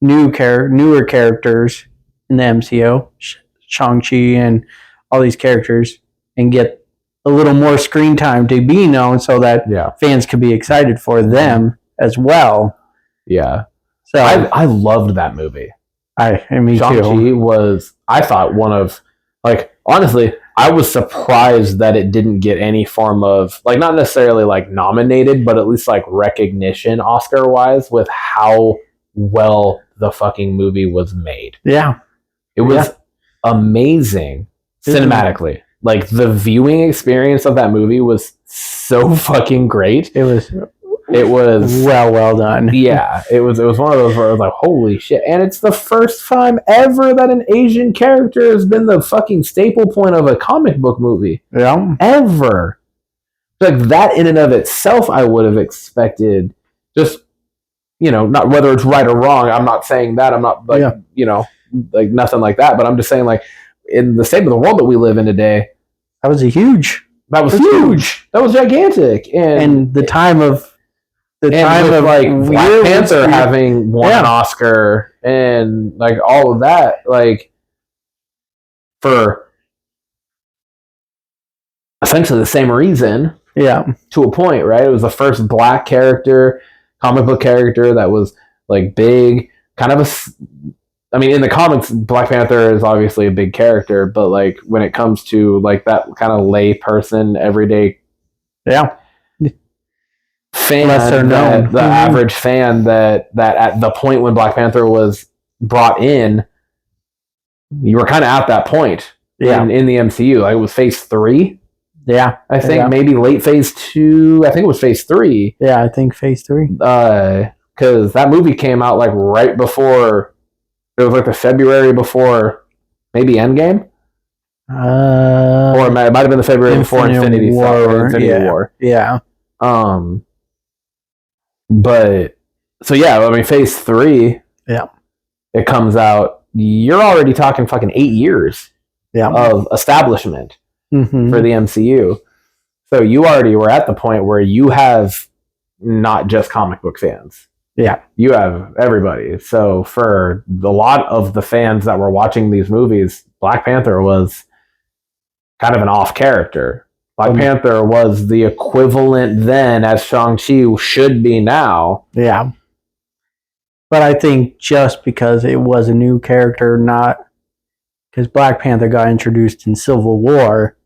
newer characters in the MCU, Shang-Chi and all these characters, and get a little more screen time to be known so that fans could be excited for them as well. Yeah. So I loved that movie. Me Shang-Chi was, I thought, one of, like, honestly, I was surprised that it didn't get any form of, like, not necessarily, like, nominated, but at least, like, recognition Oscar-wise with how well the fucking movie was made. Yeah. It was amazing cinematically. Like, the viewing experience of that movie was so fucking great. It was well done. Yeah, it was one of those where I was like, holy shit. And it's the first time ever that an Asian character has been the fucking staple point of a comic book movie. Yeah. Ever. Like that in and of itself, I would have expected just, you know, not whether it's right or wrong. I'm not saying that. I'm not like, you know, like nothing like that. But I'm just saying, like, in the state of the world that we live in today, that was huge. That was huge. That was gigantic. And the time of like Black Panther having won an Oscar and like all of that, like for essentially the same reason. Yeah. To a point, right? It was the first black character, comic book character that was like big, kind of I mean, in the comics, Black Panther is obviously a big character, but like when it comes to like that kind of lay person, everyday fan, the average fan that at the point when Black Panther was brought in, you were kind of at that point in the MCU. Like it was phase 3. Yeah. I think maybe late phase 2. I think it was phase 3. Yeah, I think phase 3. Because that movie came out like right before, it was like the February before maybe Endgame. Or It might have been the February before Infinity War. Yeah. But so yeah, I mean, Phase 3. Yeah. It comes out. You're already talking fucking 8 years. Yeah. Of establishment for the MCU. So you already were at the point where you have not just comic book fans. Yeah. You have everybody. So for a lot of the fans that were watching these movies, Black Panther was kind of an off character. Black Panther was the equivalent then as Shang-Chi should be now. Yeah. But I think just because it was a new character, not because Black Panther got introduced in Civil War,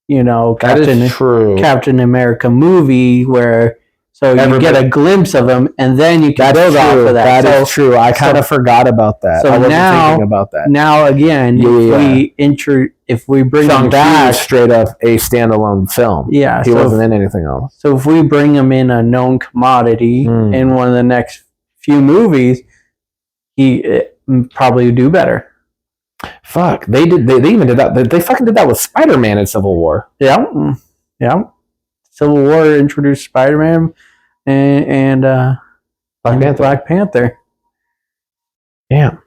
you know, Captain America movie where you get a glimpse of him and then you can build off of that. That is true. I kind of forgot about that. So I wasn't now, thinking about that. Now again, if we bring him back, straight up a standalone film. Yeah, he wasn't in anything else. So if we bring him in a known commodity in one of the next few movies, he probably would do better. Fuck, they even did that. They fucking did that with Spider-Man in Civil War. Yeah. Civil War introduced Spider-Man and Black Panther. Damn.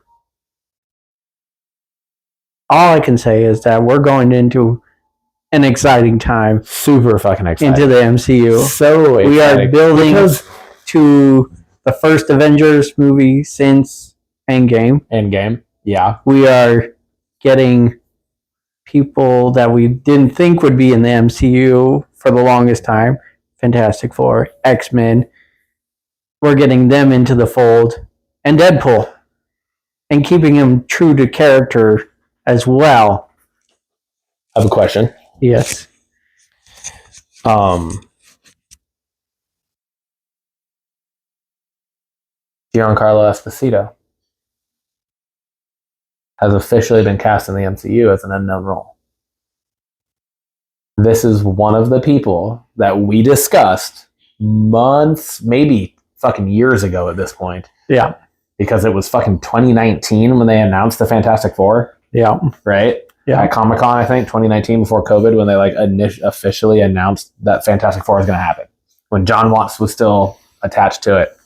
All I can say is that we're going into an exciting time. Super fucking exciting. Into the MCU. So exciting. We are building to the first Avengers movie since Endgame. Yeah. We are getting people that we didn't think would be in the MCU for the longest time. Fantastic Four, X-Men. We're getting them into the fold. And Deadpool. And keeping him true to character as well. I have a question. Yes. Giancarlo Esposito has officially been cast in the MCU as an unknown role. This is one of the people that we discussed months, maybe fucking years ago at this point. Yeah. Because it was fucking 2019 when they announced the Fantastic Four. Yeah. Right? Yeah. At Comic-Con, I think, 2019 before COVID, when they officially announced that Fantastic Four was going to happen. When John Watts was still attached to it.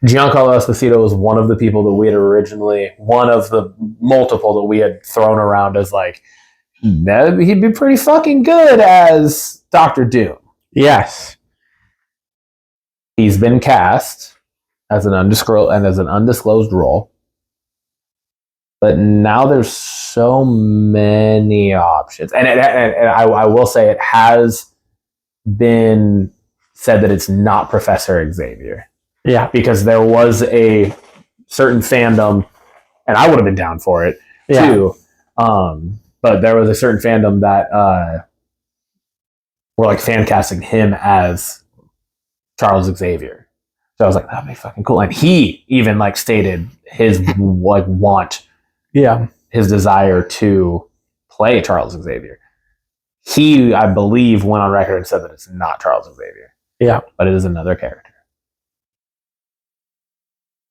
Giancarlo Esposito was one of the people that we had originally, one of the multiple that we had thrown around as like, he'd be pretty fucking good as Dr. Doom. Yes. He's been cast as an undisclosed role. But now there's so many options. And I will say it has been said that it's not Professor Xavier. Yeah. Because there was a certain fandom, and I would have been down for it too. But there was a certain fandom that were like fan casting him as Charles Xavier. So I was like, that'd be fucking cool. And he even like stated his like want, his desire to play Charles Xavier. He, I believe, went on record and said that it's not Charles Xavier. Yeah. But it is another character.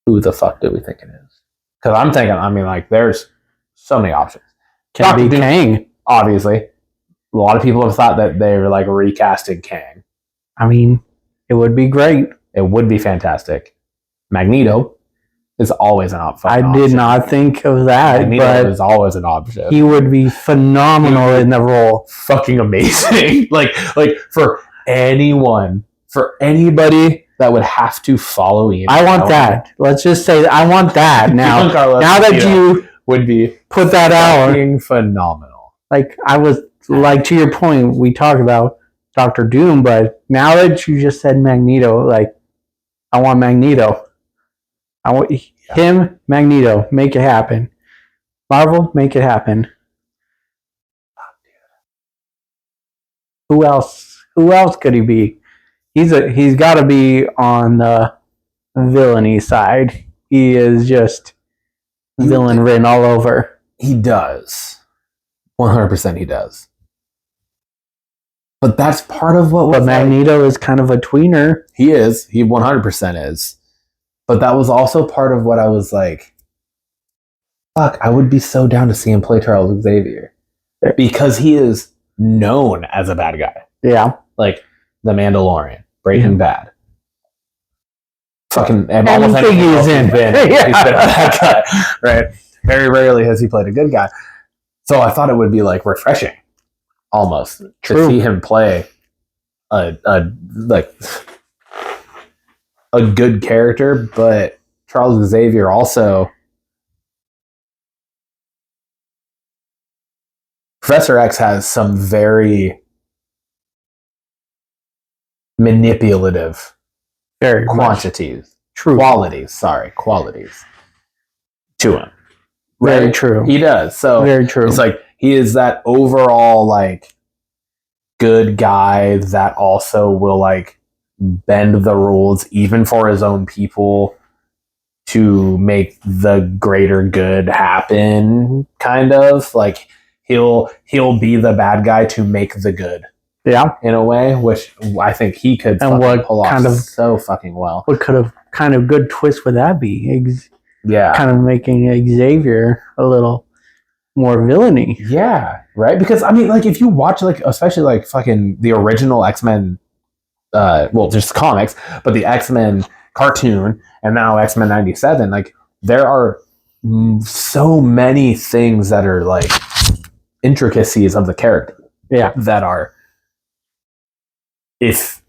Who the fuck do we think it is? Because I'm thinking, there's so many options. Can it be Kang? Obviously. A lot of people have thought that they were like recasting Kang. I mean, it would be great. It would be fantastic. Magneto is always an option. I did not think of that. Magneto but is always an option. He would be phenomenal in the role. Fucking amazing. like for anyone, for anybody that would have to follow Ian. I want that. Let's just say that I want that now. Now that you would be put that out, fucking phenomenal. Like I was like to your point, we talked about Dr. Doom, but now that you just said Magneto, like I want Magneto. I want him, Magneto, make it happen. Marvel, make it happen. Who else? Who else could he be? He's got to be on the villainy side. He is just villain written all over. He does. 100% he does. But that's part of what was... But Magneto is kind of a tweener. He is. He 100% is. But that was also part of what I was like... fuck, I would be so down to see him play Charles Xavier because he is known as a bad guy. Yeah, like The Mandalorian, Breaking Bad. Fucking and almost anything he's in. He's been a bad guy, right? Very rarely has he played a good guy. So I thought it would be like refreshing, almost, to see him play a good character. But Charles Xavier also, Professor X has some very manipulative qualities to him. Right? Very true. He does. So very true. It's like he is that overall like good guy that also will like bend the rules even for his own people to make the greater good happen, kind of. Like he'll be the bad guy to make the good. Yeah. In a way, which I think he could pull off so fucking well. What kind of good twist would that be? Yeah. Kind of making Xavier a little more villainy. Yeah, right? Because, I mean, like, if you watch, like, especially, like, fucking the original X-Men, well, just comics, but the X-Men cartoon, and now X-Men 97, like, there are so many things that are, like, intricacies of the character. Yeah. That are, if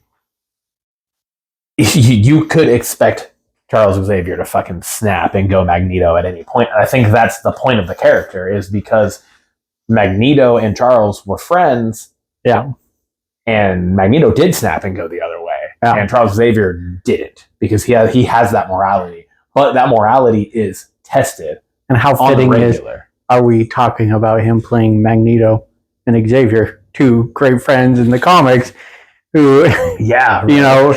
you could expect Charles Xavier to fucking snap and go Magneto at any point. And I think that's the point of the character, is because Magneto and Charles were friends. Yeah. And Magneto did snap and go the other way. Yeah. And Charles Xavier didn't, because he has that morality. But that morality is tested. And how fitting are we talking about him playing Magneto and Xavier, two great friends in the comics who, yeah, right. You know,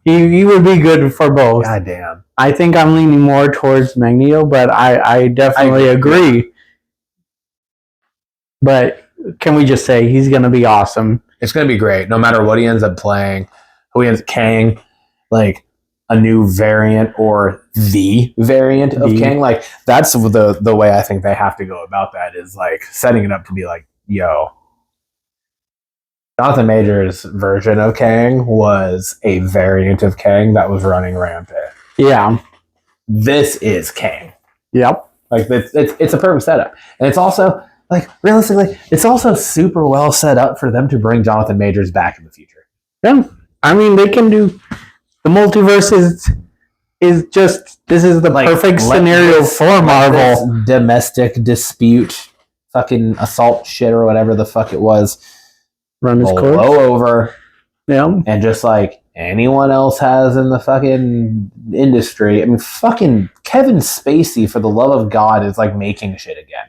he would be good for both. God damn. I think I'm leaning more towards Magneto, but I definitely agree. But can we just say he's going to be awesome? It's going to be great, no matter what he ends up playing. Who he ends up Kang, like a new variant or the variant of Kang. Like, that's the way I think they have to go about that, is like setting it up to be like, yo, Jonathan Majors' version of Kang was a variant of Kang that was running rampant. Yeah. This is Kang. Yep. Like, it's a perfect setup. And it's also, like, realistically, it's also super well set up for them to bring Jonathan Majors back in the future. Yeah. I mean, they can do... The multiverse is just... This is the perfect scenario for Marvel. Domestic dispute, fucking assault shit or whatever the fuck it was, run its course. Blow over. Yeah. And just like anyone else has in the fucking industry. I mean, fucking Kevin Spacey, for the love of God, is like making shit again.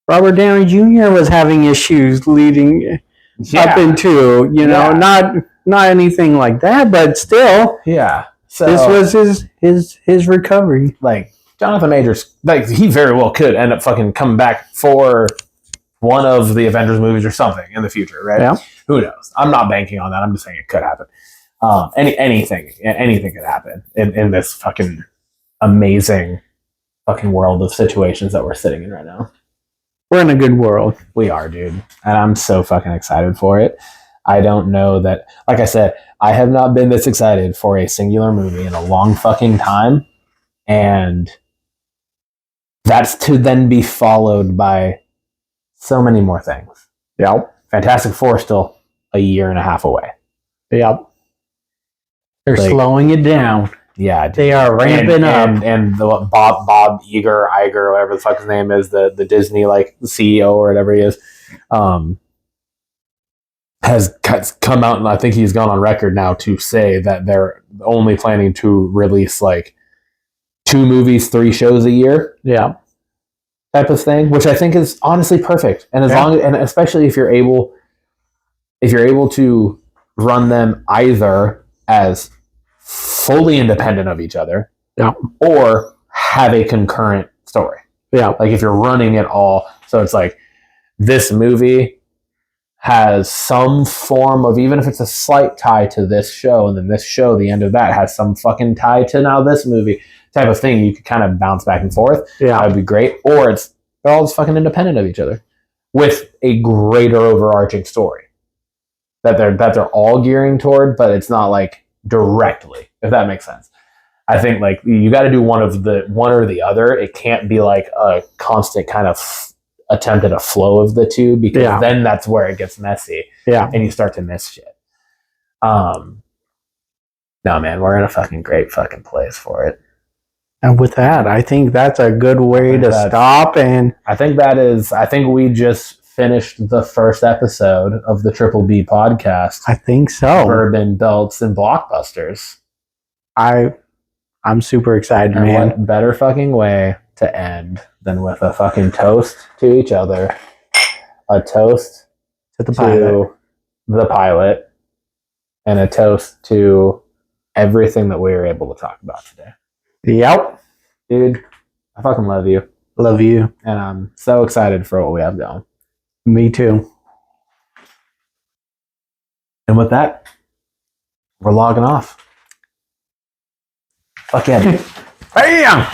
Robert Downey Jr. was having issues leading up into, not anything like that, but still. Yeah. So this was his recovery. Like, Jonathan Majors, like, he very well could end up fucking coming back for one of the Avengers movies or something in the future, right? Yeah. Who knows? I'm not banking on that. I'm just saying it could happen. Anything could happen in this fucking amazing fucking world of situations that we're sitting in right now. We're in a good world. We are, dude. And I'm so fucking excited for it. I don't know that, like I said, I have not been this excited for a singular movie in a long fucking time. And that's to then be followed by so many more things. Yep. Fantastic Four still a year and a half away. Yep. They're slowing it down. Yeah, dude. They are ramping up. And the Bob Iger, whatever the fuck his name is, the Disney like CEO or whatever he is, has come out, and I think he's gone on record now to say that they're only planning to release like 2 movies, 3 shows a year. Yeah. Type of thing, which I think is honestly perfect. And and especially if you're able to run them either as fully independent of each other, or have a concurrent story. Yeah. Like, if you're running it all, so it's like this movie has some form of, even if it's a slight tie to this show, and then this show, the end of that, has some fucking tie to now this movie, type of thing, you could kind of bounce back and forth. Yeah. That would be great. Or they're all just fucking independent of each other with a greater overarching story that they're all gearing toward, but it's not like directly, if that makes sense. I think like you got to do one or the other. It can't be like a constant kind of attempt at a flow of the two, because then that's where it gets messy. Yeah. And you start to miss shit. No, man, we're in a fucking great fucking place for it. And with that, I think that's a good way to stop. And I think we just finished the first episode of the Triple B podcast. I think so. Bourbon, belts, and blockbusters. I'm super excited, and man. What better fucking way to end than with a fucking toast to each other, a toast to the pilot, and a toast to everything that we were able to talk about today. Yep. Dude, I fucking love you. Love you. And I'm so excited for what we have going. Me too. And with that, we're logging off. Fuck yeah, dude. Bam!